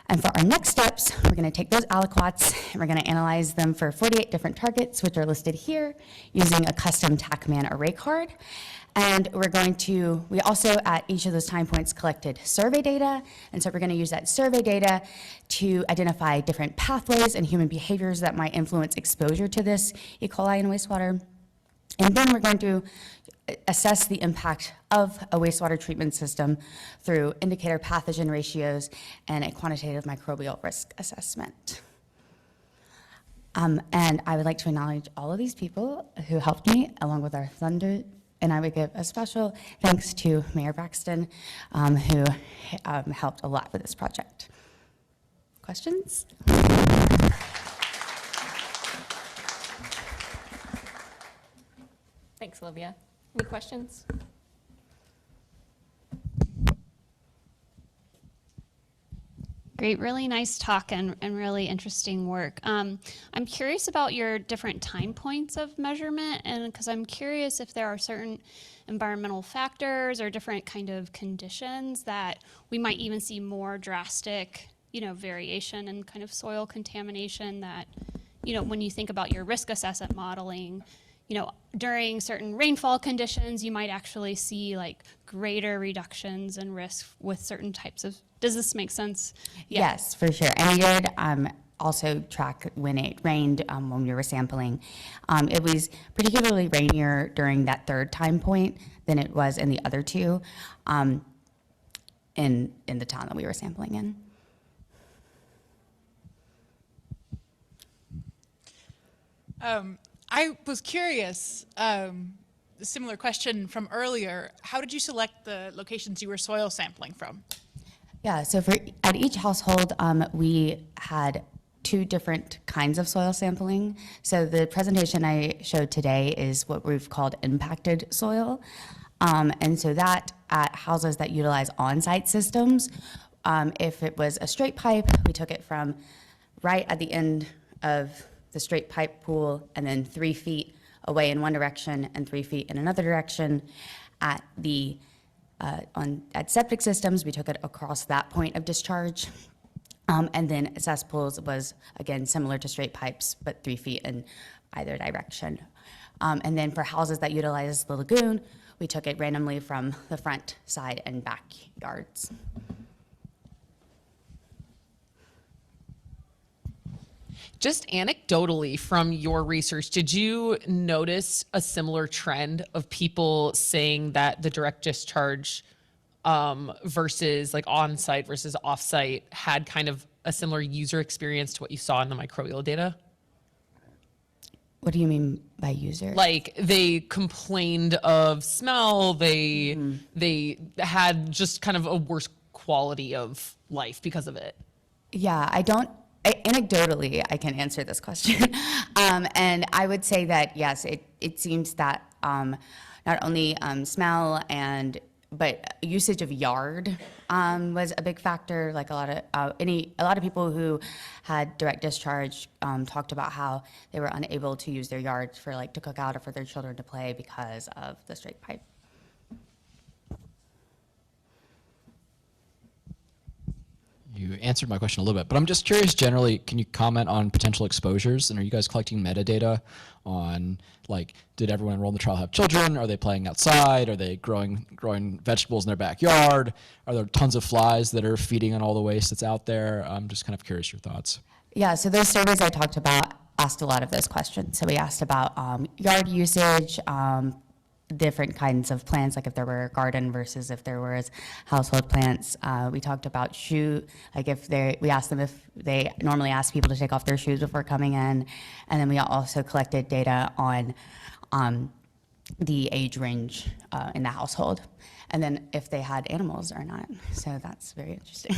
And for our next steps, we're going to take those aliquots and we're going to analyze them for 48 different targets, which are listed here, using a custom TACMAN array card. And we also at each of those time points collected survey data. And so we're going to use that survey data to identify different pathways and human behaviors that might influence exposure to this E. coli in wastewater. And then we're going to assess the impact of a wastewater treatment system through indicator pathogen ratios and a quantitative microbial risk assessment. And I would like to acknowledge all of these people who helped me, along with our funder. And I would give a special thanks to Mayor Braxton, who helped a lot with this project. Questions? Thanks, Olivia. Any questions? Great, really nice talk and really interesting work. I'm curious about your different time points of measurement, and because I'm curious if there are certain environmental factors or different kind of conditions that we might even see more drastic, variation in kind of soil contamination that, when you think about your risk assessment modeling, during certain rainfall conditions, you might actually see like greater reductions in risk with certain types of, does this make sense? Yeah. Yes, for sure. And we did also track when it rained when we were sampling. It was particularly rainier during that 3rd time point than it was in the other 2 in the town that we were sampling in. I was curious, a similar question from earlier, how did you select the locations you were soil sampling from? Yeah, so at each household, we had 2 different kinds of soil sampling. So the presentation I showed today is what we've called impacted soil. And so that at houses that utilize on-site systems, if it was a straight pipe, we took it from right at the end of the straight pipe pool and then 3 feet away in one direction and 3 feet in another direction. At septic systems, we took it across that point of discharge. And then cesspools was, again, similar to straight pipes, but 3 feet in either direction. And then for houses that utilize the lagoon, we took it randomly from the front, side, and backyards. Just anecdotally from your research, did you notice a similar trend of people saying that the direct discharge versus like on-site versus off-site had kind of a similar user experience to what you saw in the microbial data? What do you mean by user? Like they complained of smell, they had just kind of a worse quality of life because of it. Yeah, anecdotally, I can answer this question. And I would say that, yes, it seems that not only smell but usage of yard was a big factor. Like a lot of people who had direct discharge talked about how they were unable to use their yards to cook out or for their children to play because of the straight pipe. You answered my question a little bit, but I'm just curious generally, can you comment on potential exposures? And are you guys collecting metadata on, like, did everyone enrolled in the trial have children? Are they playing outside? Are they growing vegetables in their backyard? Are there tons of flies that are feeding on all the waste that's out there? I'm just kind of curious your thoughts. Yeah, so those surveys I talked about asked a lot of those questions. So we asked about yard usage, different kinds of plants, like if there were a garden versus if there was household plants. We talked about we asked them if they normally ask people to take off their shoes before coming in. And then we also collected data on the age range in the household. And then if they had animals or not. So that's very interesting.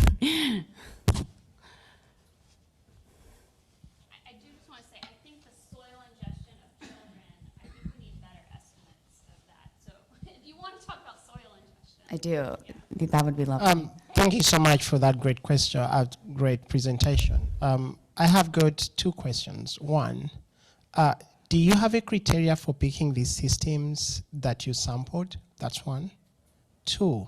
I do. I think that would be lovely. Thank you so much for that great question, great presentation. I have got two questions. One, do you have a criteria for picking these systems that you sampled? That's one. Two,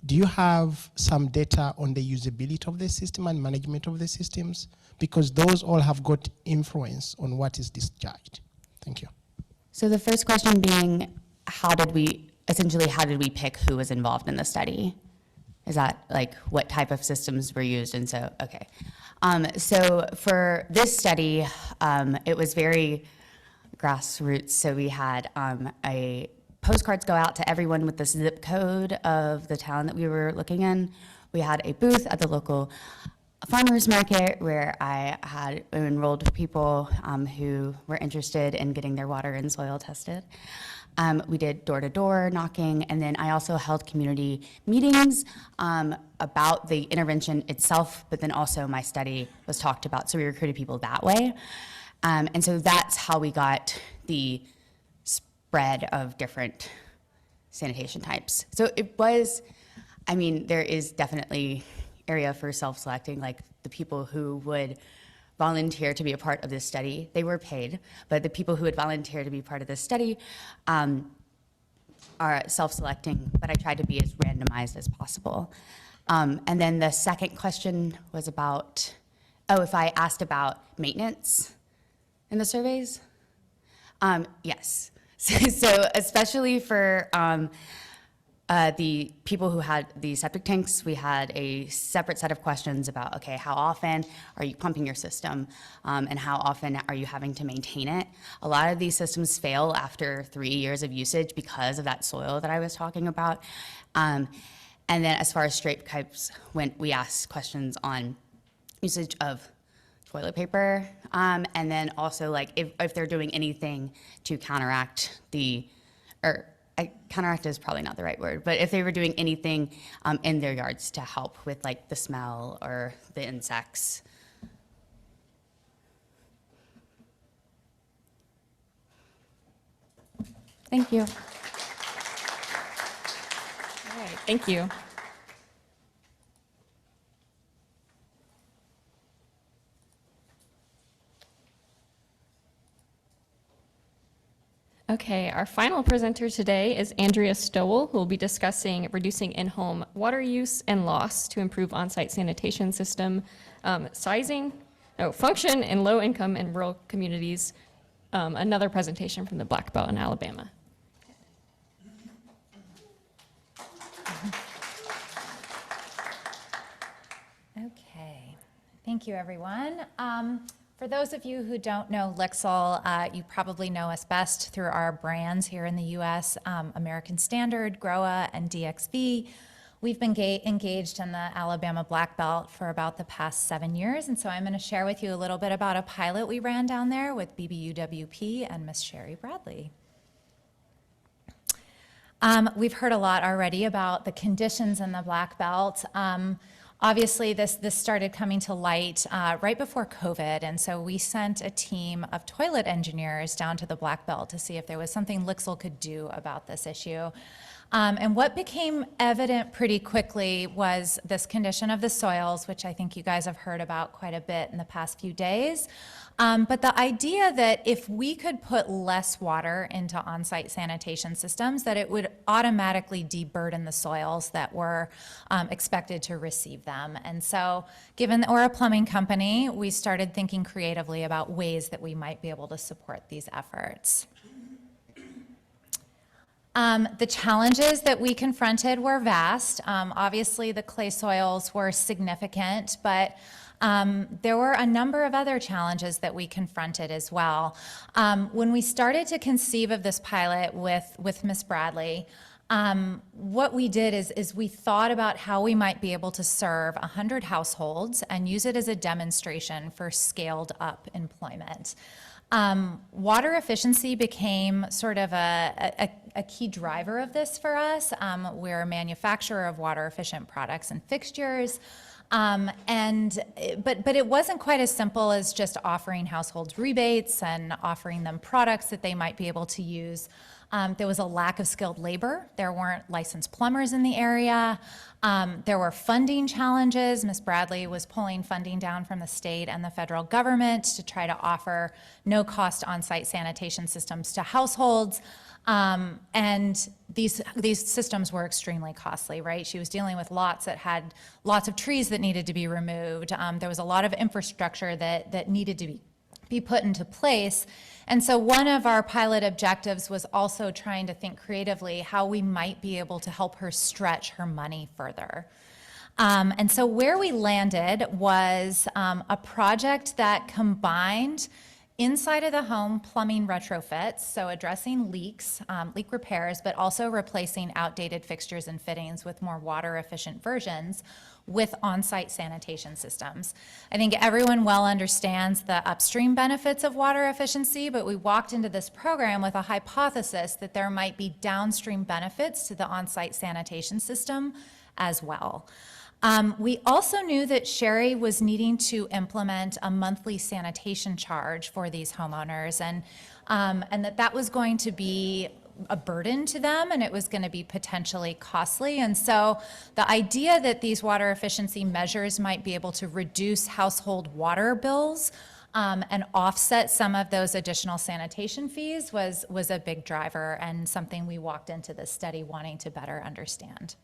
do you have some data on the usability of the system and management of the systems? Because those all have got influence on what is discharged. Thank you. So the first question being, how did we pick who was involved in the study? Is that like what type of systems were used? And so, okay. So for this study, it was very grassroots. So we had postcards go out to everyone with the zip code of the town that we were looking in. We had a booth at the local farmers market where I had enrolled people who were interested in getting their water and soil tested. We did door-to-door knocking, and then I also held community meetings about the intervention itself, but then also my study was talked about, so we recruited people that way. And so that's how we got the spread of different sanitation types. So there is definitely area for self-selecting, like the people who would volunteer to be a part of this study. They were paid, but the people who would volunteer to be part of this study are self-selecting, but I tried to be as randomized as possible. And then the second question was about, if I asked about maintenance in the surveys? Yes. So especially for the people who had the septic tanks, we had a separate set of questions about, okay, how often are you pumping your system, and how often are you having to maintain it? A lot of these systems fail after 3 years of usage because of that soil that I was talking about. And then as far as straight pipes went, we asked questions on usage of toilet paper, and then also like if they're doing anything to counteract counteract is probably not the right word, but if they were doing anything in their yards to help with like the smell or the insects. Thank you. All right, thank you. Okay, our final presenter today is Andrea Stowell, who will be discussing reducing in-home water use and loss to improve on-site sanitation system function in low-income and rural communities. Another presentation from the Blackbelt in Alabama. Okay, thank you, everyone. For those of you who don't know LIXIL, you probably know us best through our brands here in the US, American Standard, GROA, and DXV. We've been engaged in the Alabama Blackbelt for about the past 7 years, and so I'm going to share with you a little bit about a pilot we ran down there with BBUWP and Miss Sherry Bradley. We've heard a lot already about the conditions in the Blackbelt. Obviously, this started coming to light right before COVID, and so we sent a team of toilet engineers down to the Blackbelt to see if there was something LIXIL could do about this issue. And what became evident pretty quickly was this condition of the soils, which I think you guys have heard about quite a bit in the past few days. But the idea that if we could put less water into on-site sanitation systems, that it would automatically deburden the soils that were expected to receive them. And so, given that we're a plumbing company, we started thinking creatively about ways that we might be able to support these efforts. The challenges that we confronted were vast. Obviously, the clay soils were significant, but there were a number of other challenges that we confronted as well. When we started to conceive of this pilot with Ms. Bradley, what we did is we thought about how we might be able to serve 100 households and use it as a demonstration for scaled up employment. Water efficiency became sort of a key driver of this for us. We're a manufacturer of water efficient products and fixtures. But it wasn't quite as simple as just offering households rebates and offering them products that they might be able to use. There was a lack of skilled labor. There weren't licensed plumbers in the area. There were funding challenges. Ms. Bradley was pulling funding down from the state and the federal government to try to offer no-cost on-site sanitation systems to households. And these systems were extremely costly, right? She was dealing with lots that had lots of trees that needed to be removed. There was a lot of infrastructure that needed to be put into place. And so one of our pilot objectives was also trying to think creatively how we might be able to help her stretch her money further. And so where we landed was a project that combined inside of the home plumbing retrofits, so addressing leaks, leak repairs, but also replacing outdated fixtures and fittings with more water efficient versions with on-site sanitation systems. I think everyone well understands the upstream benefits of water efficiency, but we walked into this program with a hypothesis that there might be downstream benefits to the on-site sanitation system as well. We also knew that Sherry was needing to implement a monthly sanitation charge for these homeowners, and that was going to be a burden to them, and it was going to be potentially costly. And so the idea that these water efficiency measures might be able to reduce household water bills and offset some of those additional sanitation fees was a big driver and something we walked into this study wanting to better understand.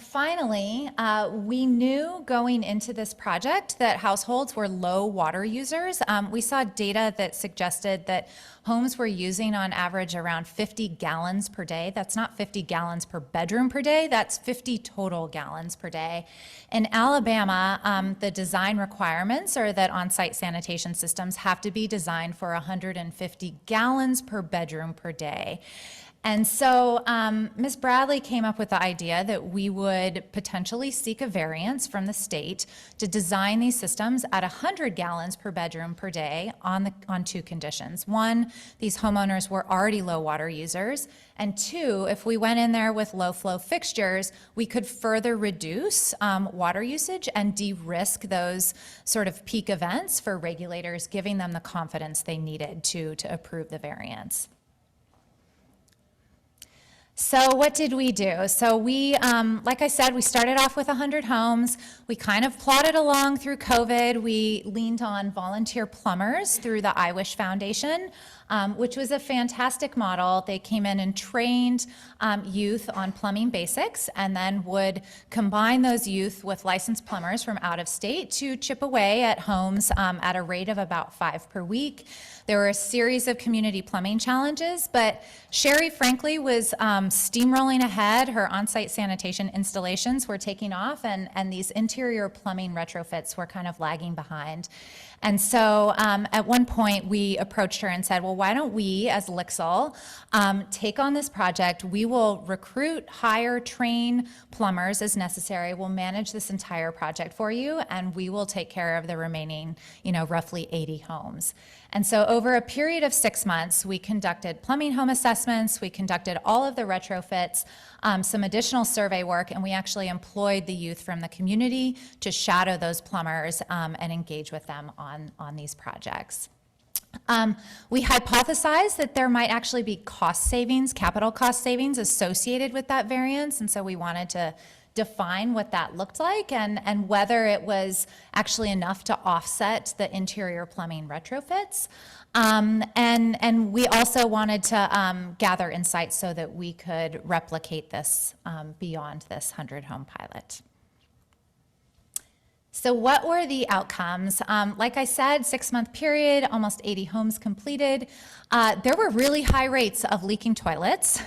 Finally, we knew going into this project that households were low water users. We saw data that suggested that homes were using on average around 50 gallons per day. That's not 50 gallons per bedroom per day, that's 50 total gallons per day. In Alabama, the design requirements are that on-site sanitation systems have to be designed for 150 gallons per bedroom per day. And so Ms. Bradley came up with the idea that we would potentially seek a variance from the state to design these systems at 100 gallons per bedroom per day on two conditions. One, these homeowners were already low water users. And two, if we went in there with low flow fixtures, we could further reduce water usage and de-risk those sort of peak events for regulators, giving them the confidence they needed to approve the variance. So what did we do? So we, like I said, we started off with 100 homes. We kind of plodded along through COVID. We leaned on volunteer plumbers through the I Wish Foundation, which was a fantastic model. They came in and trained youth on plumbing basics and then would combine those youth with licensed plumbers from out of state to chip away at homes at a rate of about 5 per week. There were a series of community plumbing challenges, but Sherry, frankly, was steamrolling ahead. Her on-site sanitation installations were taking off, and these interior plumbing retrofits were kind of lagging behind. And so at one point, we approached her and said, well, why don't we, as LIXIL, take on this project? We will recruit, hire, train plumbers as necessary. We'll manage this entire project for you, and we will take care of the remaining, roughly 80 homes. And so over a period of 6 months, we conducted plumbing home assessments, we conducted all of the retrofits, some additional survey work, and we actually employed the youth from the community to shadow those plumbers and engage with them on these projects. We hypothesized that there might actually be cost savings, capital cost savings associated with that variance, and so we wanted to define what that looked like and whether it was actually enough to offset the interior plumbing retrofits. And we also wanted to gather insights so that we could replicate this beyond this 100-home pilot. So what were the outcomes? Like I said, 6-month period, almost 80 homes completed. There were really high rates of leaking toilets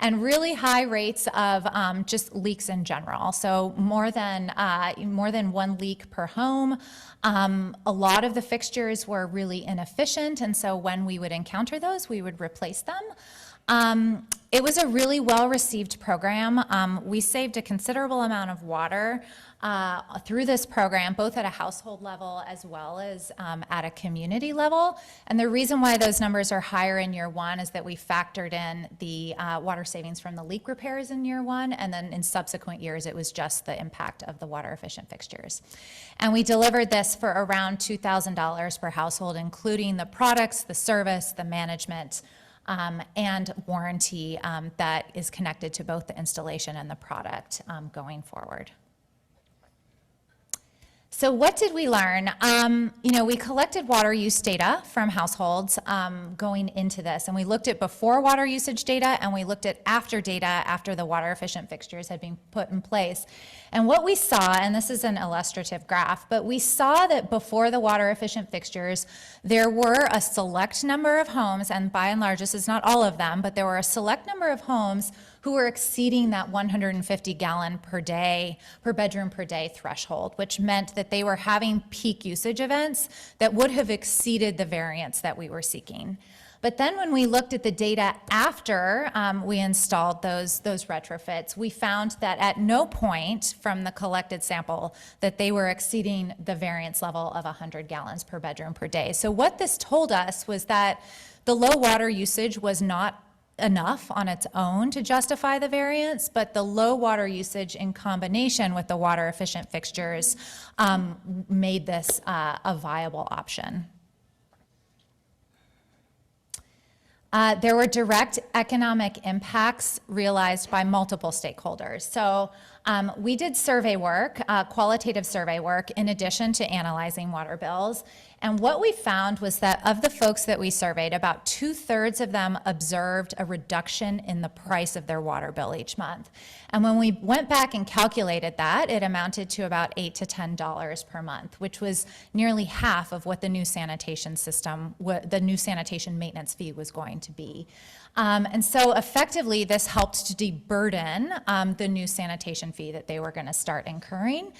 and really high rates of just leaks in general. So more than 1 leak per home. A lot of the fixtures were really inefficient, and so when we would encounter those, we would replace them. It was a really well-received program. We saved a considerable amount of water through this program, both at a household level as well as at a community level. And the reason why those numbers are higher in year 1 is that we factored in the water savings from the leak repairs in year 1, and then in subsequent years, it was just the impact of the water-efficient fixtures. And we delivered this for around $2,000 per household, including the products, the service, the management, and warranty that is connected to both the installation and the product going forward. So what did we learn? We collected water use data from households going into this, and we looked at before water usage data, and we looked at after data after the water efficient fixtures had been put in place. And what we saw, and this is an illustrative graph, but we saw that before the water efficient fixtures, there were a select number of homes, and by and large, this is not all of them, but there were a select number of homes who were exceeding that 150 gallon per bedroom per day threshold, which meant that they were having peak usage events that would have exceeded the variance that we were seeking. But then when we looked at the data after we installed those retrofits, we found that at no point from the collected sample that they were exceeding the variance level of 100 gallons per bedroom per day. So what this told us was that the low water usage was not enough on its own to justify the variance, but the low water usage in combination with the water efficient fixtures made this a viable option. There were direct economic impacts realized by multiple stakeholders. So we did survey work, qualitative survey work, in addition to analyzing water bills. And what we found was that of the folks that we surveyed, about 2/3 of them observed a reduction in the price of their water bill each month. And when we went back and calculated that, it amounted to about $8 to $10 per month, which was nearly half of what the new sanitation system, the new sanitation maintenance fee was going to be. And so effectively, this helped to deburden the new sanitation fee that they were going to start incurring.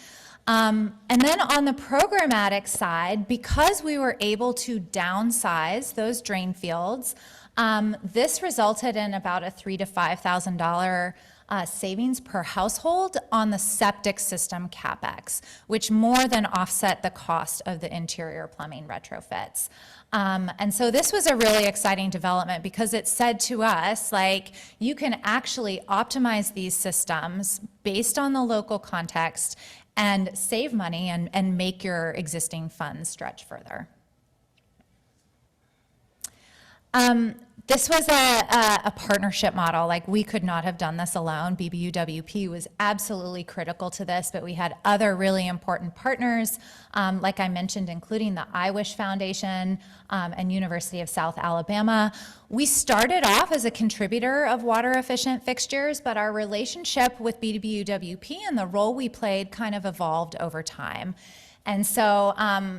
And then on the programmatic side, because we were able to downsize those drain fields, this resulted in about a $3,000 to $5,000 savings per household on the septic system CapEx, which more than offset the cost of the interior plumbing retrofits. And so this was a really exciting development because it said to us, like, you can actually optimize these systems based on the local context and save money and make your existing funds stretch further. This was a partnership model. Like, we could not have done this alone. BBUWP was absolutely critical to this, but we had other really important partners, like I mentioned, including the I Wish Foundation and University of South Alabama. We started off as a contributor of water efficient fixtures, but our relationship with BBUWP and the role we played kind of evolved over time. And so,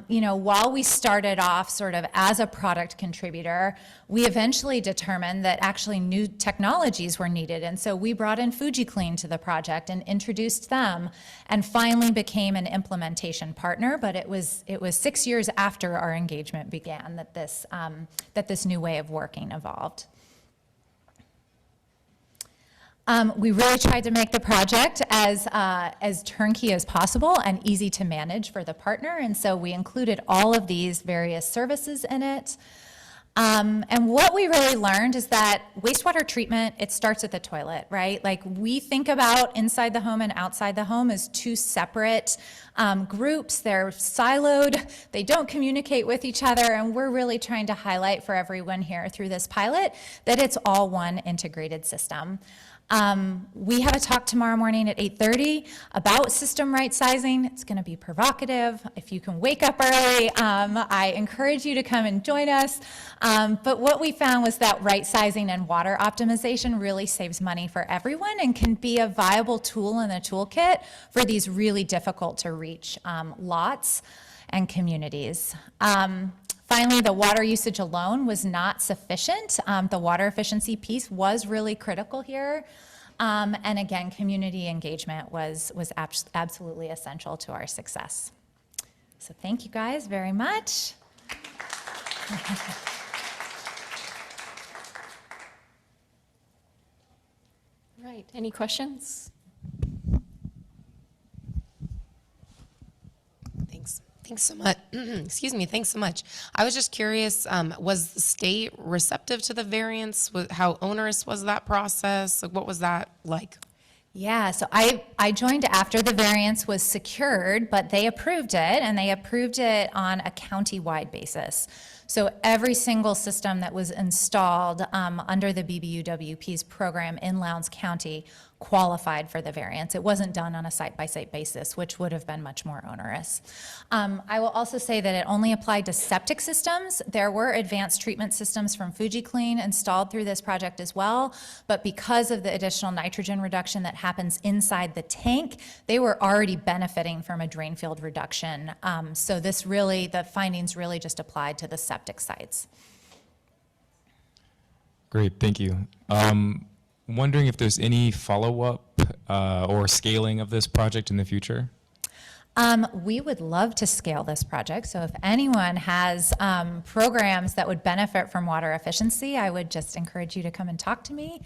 while we started off sort of as a product contributor, we eventually determined that actually new technologies were needed. And so we brought in FujiClean to the project and introduced them, and finally became an implementation partner. But it was 6 years after our engagement began that this new way of working evolved. We really tried to make the project as turnkey as possible and easy to manage for the partner, and so we included all of these various services in it. And what we really learned is that wastewater treatment, it starts at the toilet, right? Like, we think about inside the home and outside the home as two separate groups. They're siloed, they don't communicate with each other, and we're really trying to highlight for everyone here through this pilot that it's all one integrated system. We have a talk tomorrow morning at 8:30 about system right sizing. It's going to be provocative. If you can wake up early, I encourage you to come and join us. But what we found was that right sizing and water optimization really saves money for everyone and can be a viable tool in the toolkit for these really difficult to reach lots and communities. Finally, the water usage alone was not sufficient. The water efficiency piece was really critical here. And again, community engagement was absolutely essential to our success. So thank you guys very much. Right, any questions? Thanks so much. Excuse me. Thanks so much. I was just curious, was the state receptive to the variance? How onerous was that process? Like, what was that like? Yeah, so I joined after the variance was secured, but they approved it, and they approved it on a county-wide basis. So every single system that was installed under the BBUWP's program in Lowndes County qualified for the variance. It wasn't done on a site-by-site basis, which would have been much more onerous. I will also say that it only applied to septic systems. There were advanced treatment systems from FujiClean installed through this project as well, but because of the additional nitrogen reduction that happens inside the tank, they were already benefiting from a drain field reduction. So the findings really just applied to the septic sites. Great, thank you. Wondering if there's any follow-up or scaling of this project in the future? We would love to scale this project. So if anyone has programs that would benefit from water efficiency, I would just encourage you to come and talk to me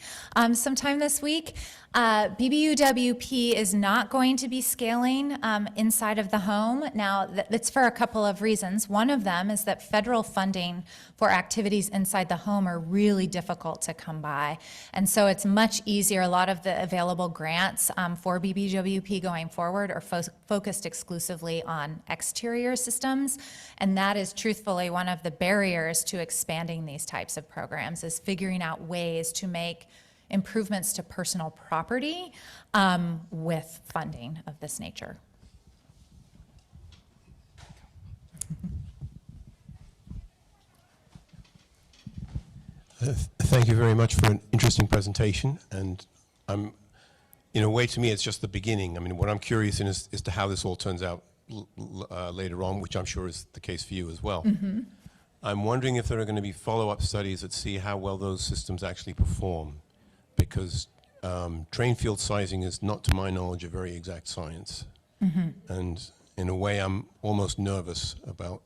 sometime this week. BBUWP is not going to be scaling inside of the home. Now, it's for a couple of reasons. One of them is that federal funding for activities inside the home are really difficult to come by. And so it's much easier. A lot of the available grants for BBUWP going forward are focused exclusively on exterior systems. And that is truthfully one of the barriers to expanding these types of programs, is figuring out ways to make improvements to personal property with funding of this nature. Thank you very much for an interesting presentation, and in a way, to me, it's just the beginning. I mean, what I'm curious in is to how this all turns out later on, which I'm sure is the case for you as well. Mm-hmm. I'm wondering if there are going to be follow-up studies that see how well those systems actually perform, because drain field sizing is not, to my knowledge, a very exact science. Mm-hmm. And in a way, I'm almost nervous about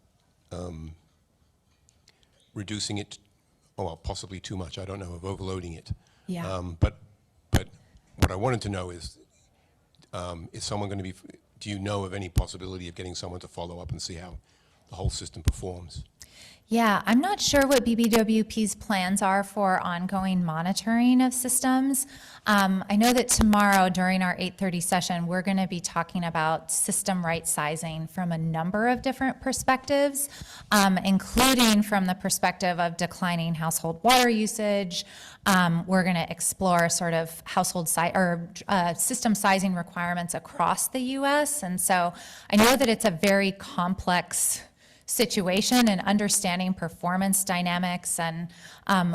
reducing it, well, possibly too much, I don't know, of overloading it. Yeah. But what I wanted to know is someone going to be, do you know of any possibility of getting someone to follow up and see how the whole system performs? Yeah, I'm not sure what BBWP's plans are for ongoing monitoring of systems. I know that tomorrow during our 8:30 session, we're going to be talking about system right sizing from a number of different perspectives, including from the perspective of declining household water usage. We're going to explore sort of household system sizing requirements across the U.S. And so I know that it's a very complex situation, and understanding performance dynamics and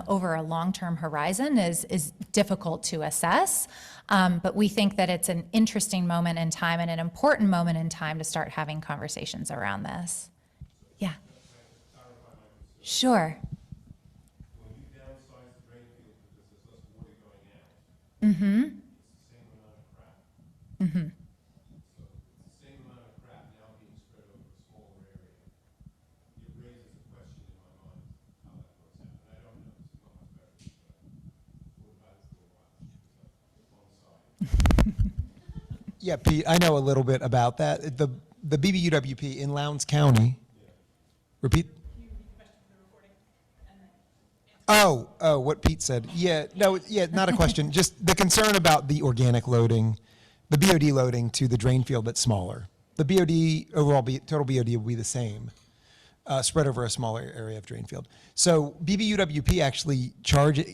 over a long-term horizon is difficult to assess. But we think that it's an interesting moment in time and an important moment in time to start having conversations around this. Yeah. Sure. Mm-hmm. Mm-hmm. Yeah, Pete, I know a little bit about that. The BBUWP in Lowndes County. Repeat. Oh, what Pete said. Yeah, no, yeah, not a question. Just the concern about the organic loading, the BOD loading to the drain field that's smaller. The BOD, overall total BOD will be the same, spread over a smaller area of drain field. So BBUWP actually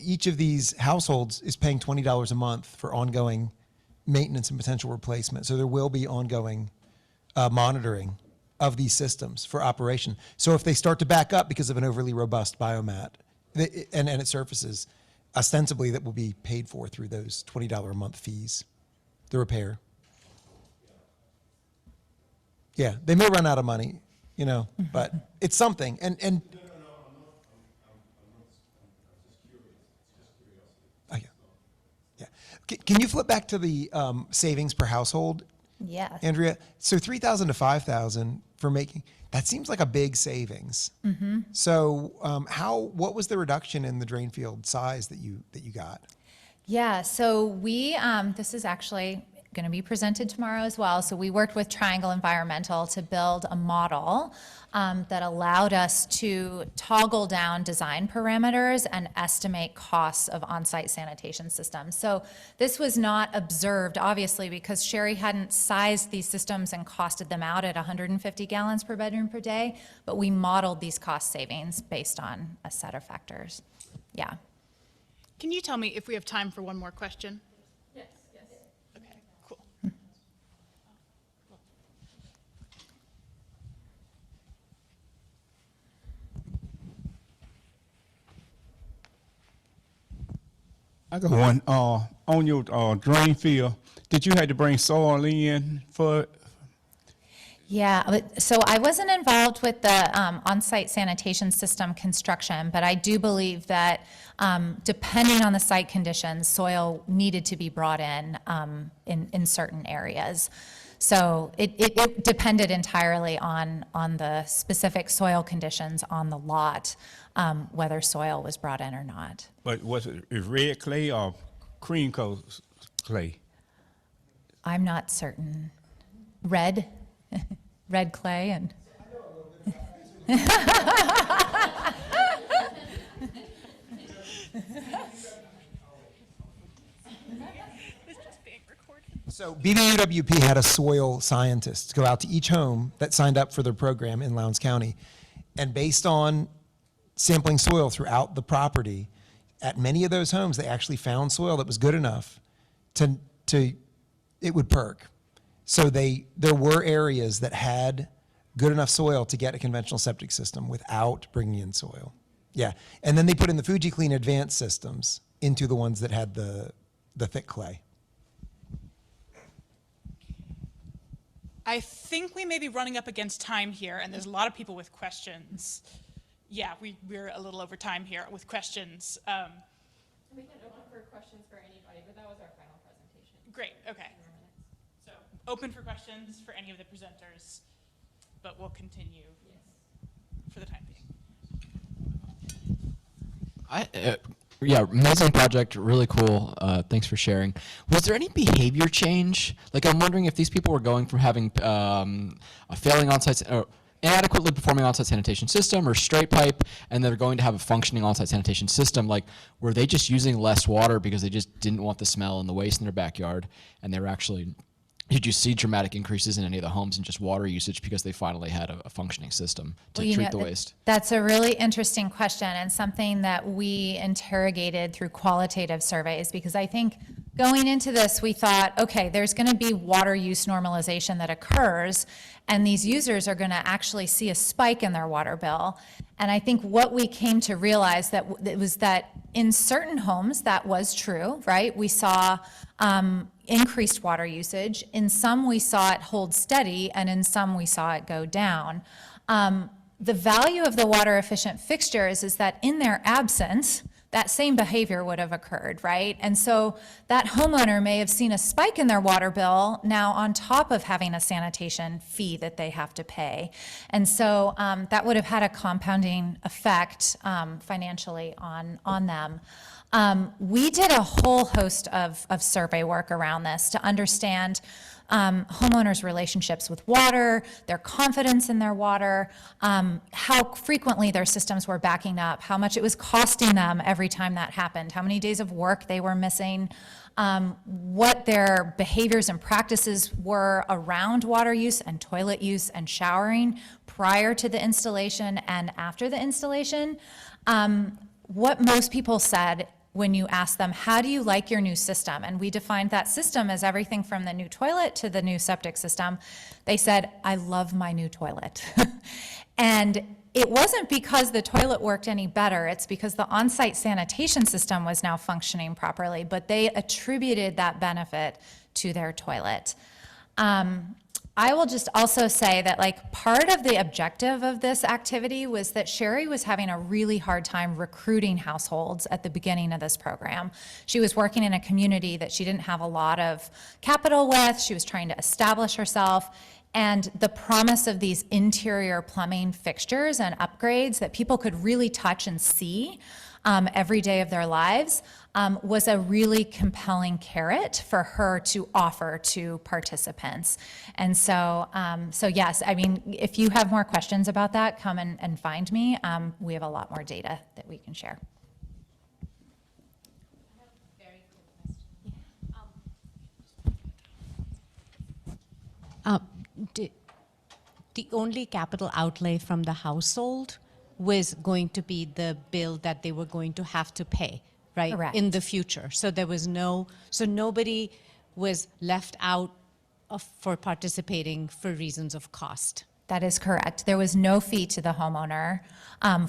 each of these households is paying $20 a month for ongoing maintenance and potential replacement. So there will be ongoing monitoring of these systems for operation. So if they start to back up because of an overly robust biomat, and it surfaces, ostensibly that will be paid for through those $20 a month fees, the repair. Yeah, they may run out of money, but it's something. And oh, yeah. Can you flip back to the savings per household? Yes. Andrea, so 3,000 to 5,000 for making, that seems like a big savings. Mm-hmm. So what was the reduction in the drain field size that you got? Yeah, so we, this is actually going to be presented tomorrow as well. So we worked with Triangle Environmental to build a model that allowed us to toggle down design parameters and estimate costs of on-site sanitation systems. So this was not observed, obviously, because Sherry hadn't sized these systems and costed them out at 150 gallons per bedroom per day, but we modeled these cost savings based on a set of factors. Yeah. Can you tell me if we have time for one more question? Yes. Okay, cool. I got one. On your drain field, did you have to bring soil in for? Yeah, so I wasn't involved with the on-site sanitation system construction, but I do believe that depending on the site conditions, soil needed to be brought in certain areas. So it depended entirely on the specific soil conditions on the lot, whether soil was brought in or not. But was it red clay or cream clay? I'm not certain. Red clay and. So BBUWP had a soil scientist go out to each home that signed up for their program in Lowndes County. And based on sampling soil throughout the property, at many of those homes, they actually found soil that was good enough to it would perk. So there were areas that had good enough soil to get a conventional septic system without bringing in soil. Yeah, and then they put in the FujiClean advanced systems into the ones that had the thick clay. I think we may be running up against time here, and there's a lot of people with questions. Yeah, we're a little over time here with questions. We can open for questions for anybody, but that was our final presentation. Great, okay. So open for questions for any of the presenters, but we'll continue for the time being. Yeah, amazing project, really cool. Thanks for sharing. Was there any behavior change? Like, I'm wondering if these people were going from having a failing on-site, inadequately performing on-site sanitation system or straight pipe, and they're going to have a functioning on-site sanitation system. Like, were they just using less water because they just didn't want the smell and the waste in their backyard, and they were actually, did you see dramatic increases in any of the homes in just water usage because they finally had a functioning system to treat the waste? That's a really interesting question and something that we interrogated through qualitative surveys, because I think Going into this, we thought, okay, there's going to be water use normalization that occurs, and these users are going to actually see a spike in their water bill. And I think what we came to realize that it was that in certain homes that was true, right? We saw increased water usage. In some, we saw it hold steady, and in some, we saw it go down. The value of the water efficient fixtures is that in their absence, that same behavior would have occurred, right? And so that homeowner may have seen a spike in their water bill now on top of having a sanitation fee that they have to pay. And so that would have had a compounding effect financially on them. We did a whole host of survey work around this to understand homeowners' relationships with water, their confidence in their water, how frequently their systems were backing up, how much it was costing them every time that happened, how many days of work they were missing, what their behaviors and practices were around water use and toilet use and showering prior to the installation and after the installation. What most people said when you ask them, how do you like your new system? And we defined that system as everything from the new toilet to the new septic system. They said, I love my new toilet. And it wasn't because the toilet worked any better, it's because the on-site sanitation system was now functioning properly, but they attributed that benefit to their toilet. I will just also say that like part of the objective of this activity was that Sherry was having a really hard time recruiting households at the beginning of this program. She was working in a community that she didn't have a lot of capital with. She was trying to establish herself. And the promise of these interior plumbing fixtures and upgrades that people could really touch and see every day of their lives was a really compelling carrot for her to offer to participants. And so, so yes, I mean, if you have more questions about that, come and find me. We have a lot more data that we can share. The only capital outlay from the household was going to be the bill that they were going to have to pay, right? Correct. In the future. So there was so nobody was left out for participating for reasons of cost. That is correct. There was no fee to the homeowner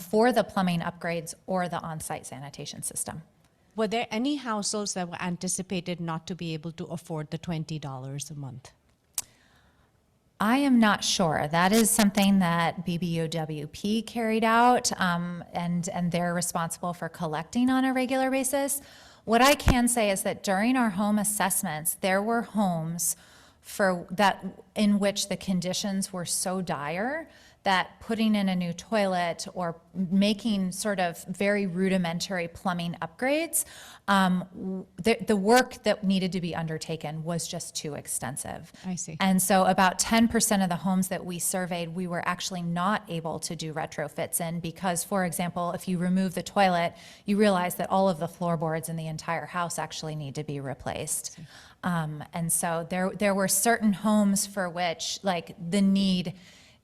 for the plumbing upgrades or the on-site sanitation system. Were there any households that were anticipated not to be able to afford the $20 a month? I am not sure. That is something that BBOWP carried out, and they're responsible for collecting on a regular basis. What I can say is that during our home assessments, there were homes in which the conditions were so dire that putting in a new toilet or making sort of very rudimentary plumbing upgrades, the work that needed to be undertaken was just too extensive. I see. And so about 10% of the homes that we surveyed, we were actually not able to do retrofits in because, for example, if you remove the toilet, you realize that all of the floorboards in the entire house actually need to be replaced. And so there were certain homes for which like the need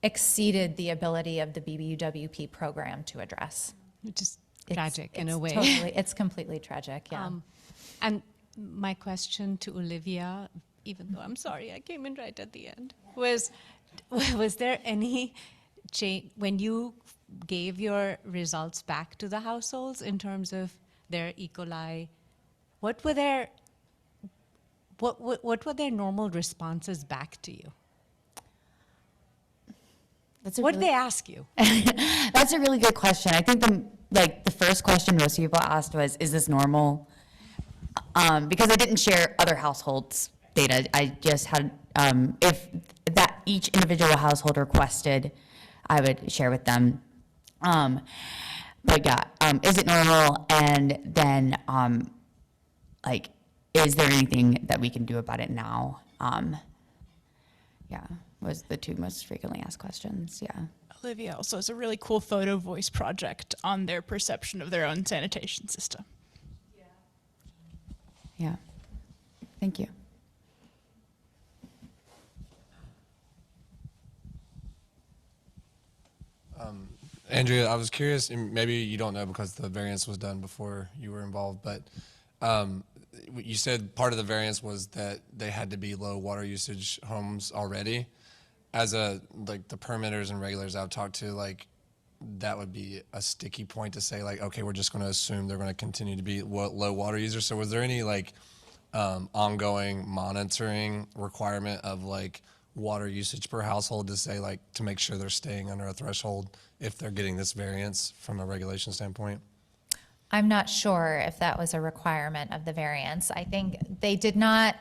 exceeded the ability of the BBUWP program to address. Which is tragic in a way. Totally, it's completely tragic, yeah. And my question to Olivia, even though I'm sorry I came in right at the end, was there any change when you gave your results back to the households in terms of their E. coli? What were their normal responses back to you? What did they ask you? That's a really good question. I think the first question most people asked was, is this normal? Because I didn't share other households' data. I just had, if that each individual household requested, I would share with them. But yeah, is it normal? And then, like, is there anything that we can do about it now? Yeah, was the two most frequently asked questions, yeah. Olivia also has a really cool photo voice project on their perception of their own sanitation system. Yeah, thank you. Andrea, I was curious, and maybe you don't know because the variance was done before you were involved, but you said part of the variance was that they had to be low water usage homes already. As the permitters and regulators I've talked to, like, that would be a sticky point to say, like, okay, we're just going to assume they're going to continue to be low water users. So was there any like ongoing monitoring requirement of like water usage per household to say, like, to make sure they're staying under a threshold if they're getting this variance from a regulation standpoint? I'm not sure if that was a requirement of the variance. I think they did not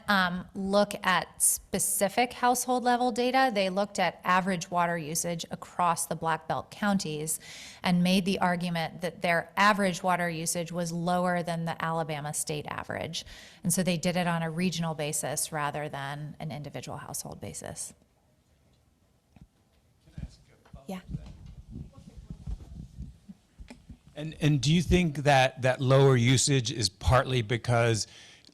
look at specific household level data. They looked at average water usage across the Blackbelt counties and made the argument that their average water usage was lower than the Alabama state average. And so they did it on a regional basis rather than an individual household basis. Yeah. And do you think that that lower usage is partly because,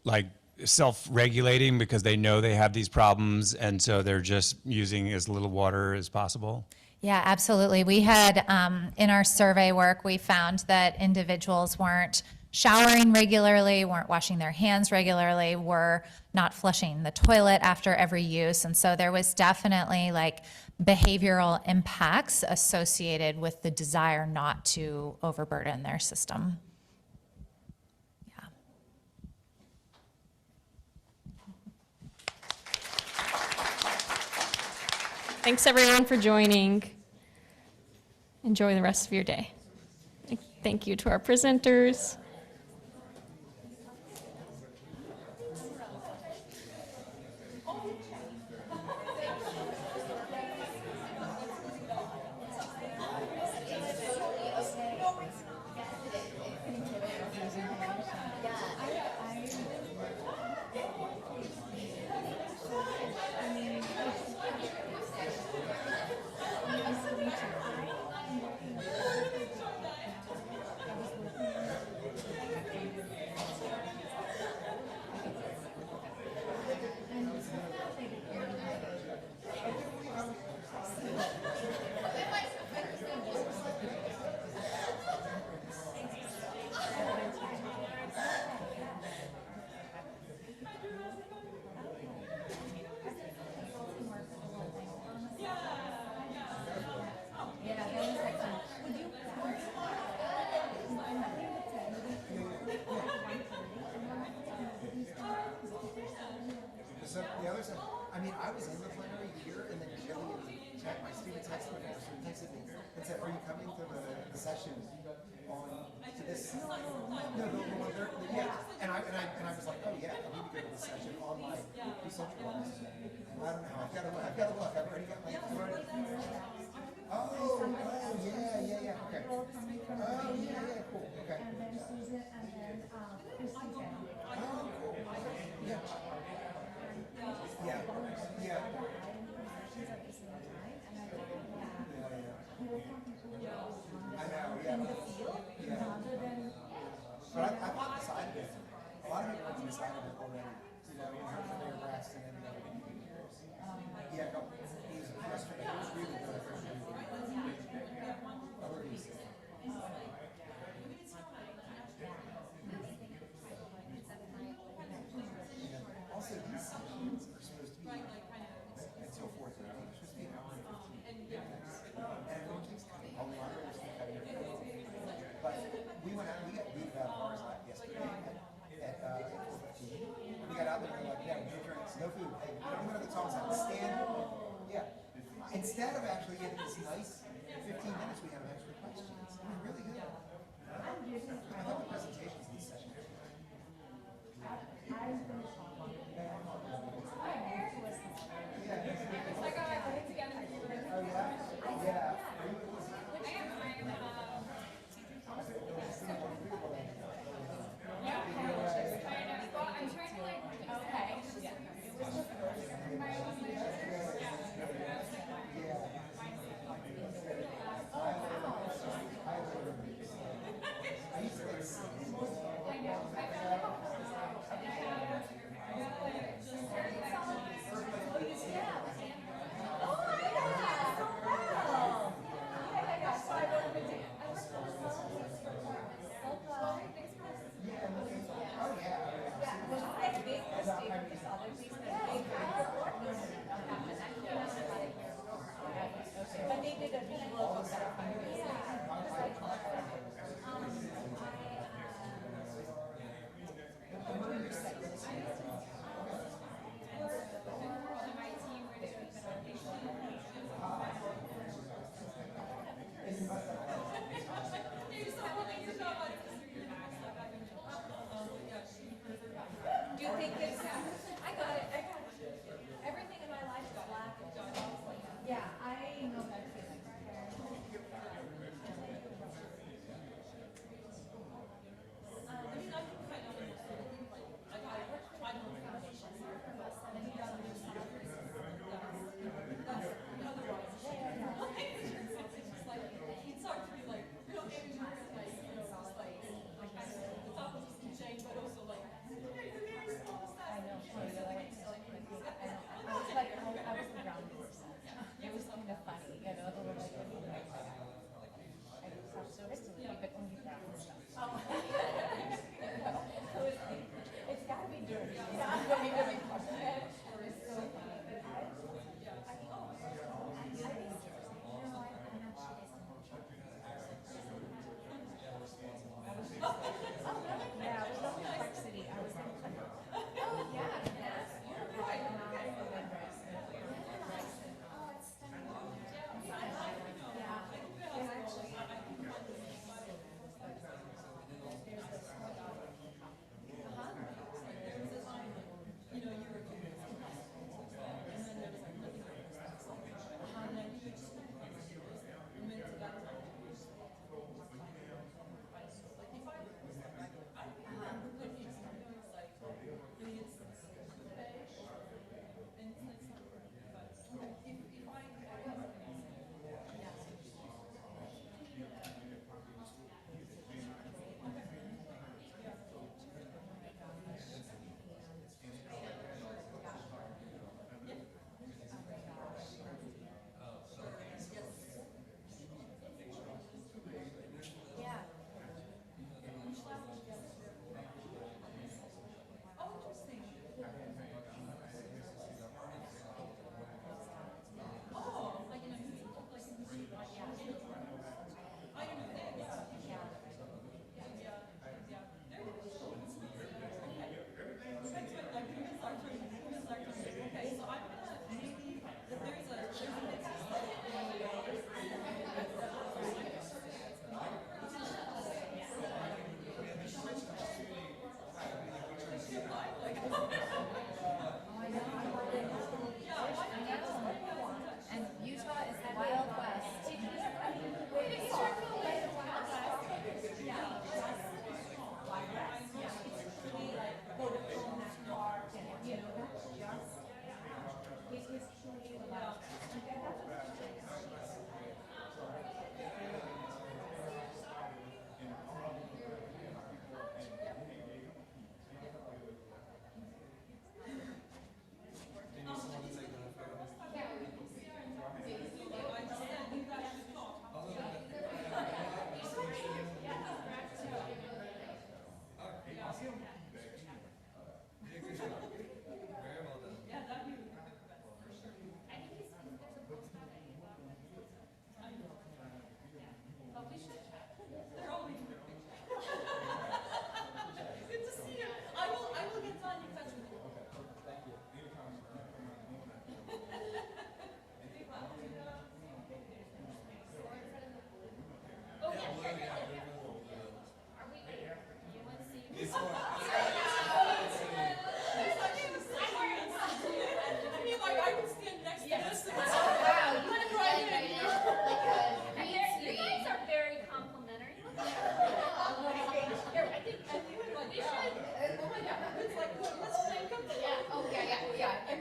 like, self-regulating, because they know they have these problems and so they're just using as little water as possible? Yeah, absolutely. We had, in our survey work, we found that individuals weren't showering regularly, weren't washing their hands regularly, were not flushing the toilet after every use. And so there was definitely like behavioral impacts associated with the desire not to overburden their system. Yeah. Thanks everyone for joining. Enjoy the rest of your day. Thank you to our presenters. The other side, I mean, I was in the plenary here, and then my student texted me and said, "Are you coming to the session to this?" No, yeah. And I was like, "Oh yeah, I need to go to the session on my research ones." I don't know. I've got to look. I've already got my. Oh, yeah. Okay. Oh, yeah. Cool. Okay. Oh, cool. Yeah. Yeah. I know, yeah. But I thought decided it. A lot of people have decided it already. You know, in terms of their breast and every other thing. Yeah, no, it was yesterday. It was really good. Also, these sessions are supposed to be until 4:30. They're supposed to be an hour and 15 minutes. And everyone keeps cutting. A lot of us keep cutting it. But we went out, we got booted out of ours yesterday at 4:15. We got out there and we were like, yeah, no drinks, no food. Hey, we don't go to the talk side. Stand. Yeah. Instead of actually getting this nice 15 minutes, we have extra questions. It was really good. I thought the presentations in this session were good.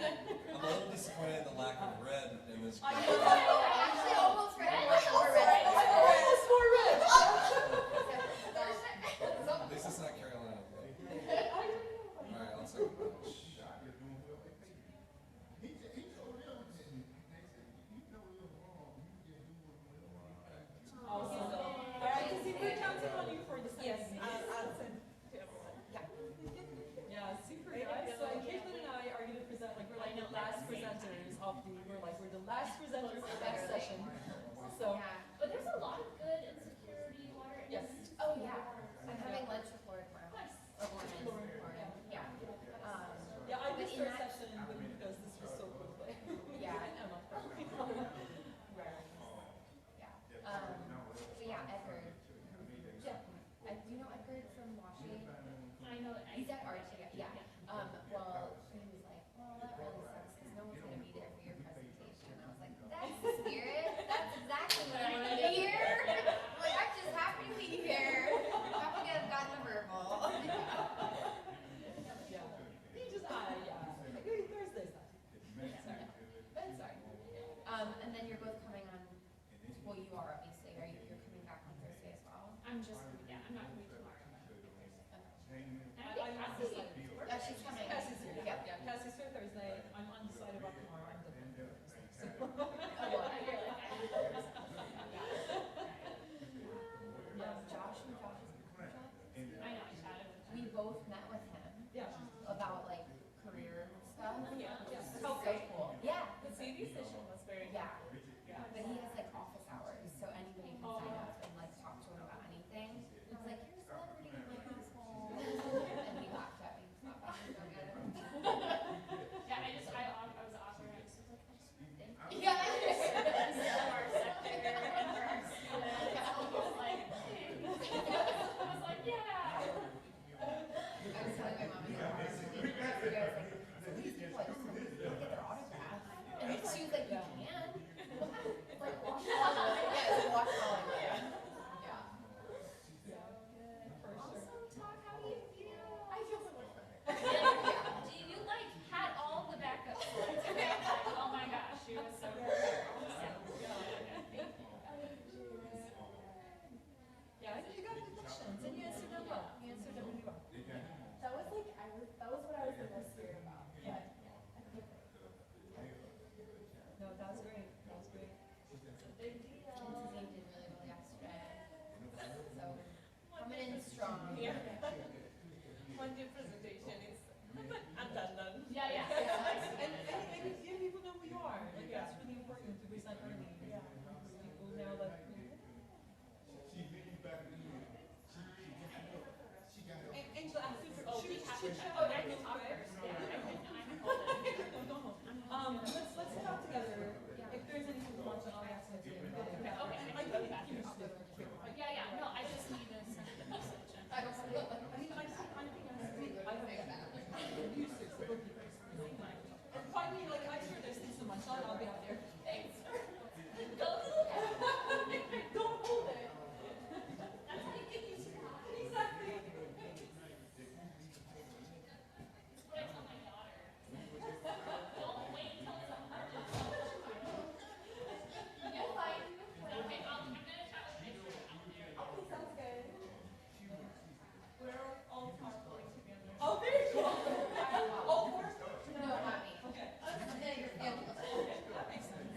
I'm a little disappointed in the lack of red in this. Actually, almost red. At least it's not Carolina. All right, I'll take it. Yeah, super guys. So Caitlin and I are going to present, like, we're like the last presenters of the, we're the last presenters of that session. So, But there's a lot of good insecurity water. yes. Oh, yeah. I'm having lunch with Laura tomorrow. Yeah. Yeah, I but missed in our that- session because this was so quickly. Yeah. Emma. Yeah. So yeah, Edward. Yeah. Do you know Edward from Washington? I know. He's at RT. Yeah. Well, he was like, well, that really sucks because no one's going to be there for your presentation. I was like, that's the spirit. That's exactly what I wanted to hear. I'm like, I'm just happy to be here. Happy to have gotten the verbal. Yeah. He just, yeah. Thursday's not. Sorry. But sorry. And then you're both coming on, well, you are obviously, are you? You're coming back on Thursday as well? I'm just, yeah, I'm not coming tomorrow. Yeah, she's coming. Cassie's here. Yep. Yeah, Cassie's here Thursday. I'm undecided about tomorrow. I'm definitely here Thursday. So. Yeah, Josh is I know, I chatted with him. We both met with him. Yeah. About like career stuff. Yeah. Which is Oh, so cool. Yeah. The CV session was very Yeah. Yeah. But he has like office hours, so anybody can sign up and like talk to him about anything. I was like, you're a celebrity in my household. And he laughed at me. It's not bad. Yeah, I was authorized. So I was like, I just want to thank you. Yeah. For our sector and for our students. I was like, yeah. I was telling my mom and dad, so these people, I just want to get their autograph. And she was like, you can. Like, wash all over. Yeah, it's wash all over. Yeah. Awesome talk. How do you feel? I feel so much better. Do you like had all the backup slides? Oh my gosh, she was so good. Yeah, I think you got good questions, and you answered them well. You answered them really well. That was like that was what I was the most scared about. But No, that was great. That was great. It's a big deal. Team did really well yesterday. So coming in strong. Yeah. One day presentation is I'm done. Yeah. And people know who you are. Like that's really important to present early. Yeah. People know that. Angela, I'm super. Oh, we have to. Oh, I can talk first. Let's talk together. If there's anything you want to ask us. Yeah. No, I just need to send the message. I and finally, like I'm sure there's things so much on. I'll be out there. Thanks. Don't hold it. That's how you get used to it. Exactly. That's what I tell my daughter. Don't wait until it's 100. You'll find. Okay, I'm gonna chat with you out there. Okay, sounds good. We're all talking together. Oh, very cool. All four? No, not me. Okay. Okay, Okay, that makes sense.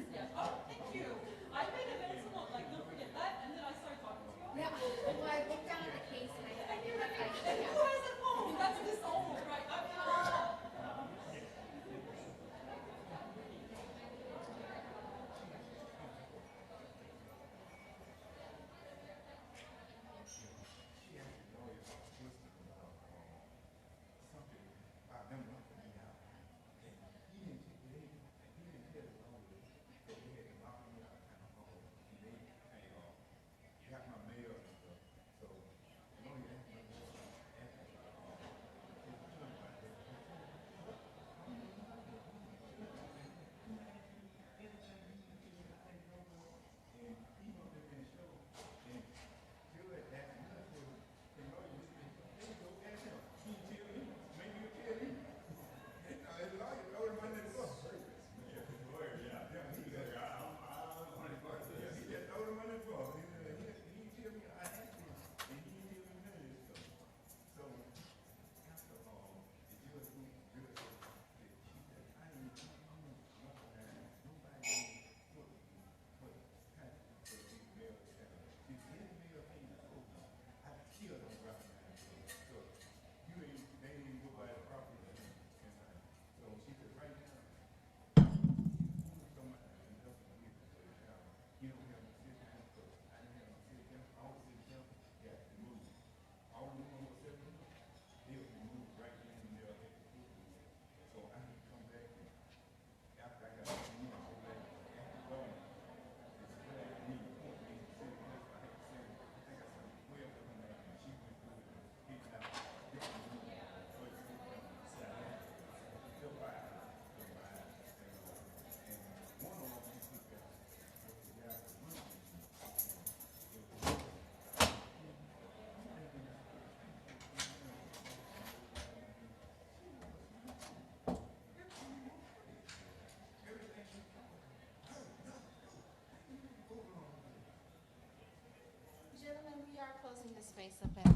face up at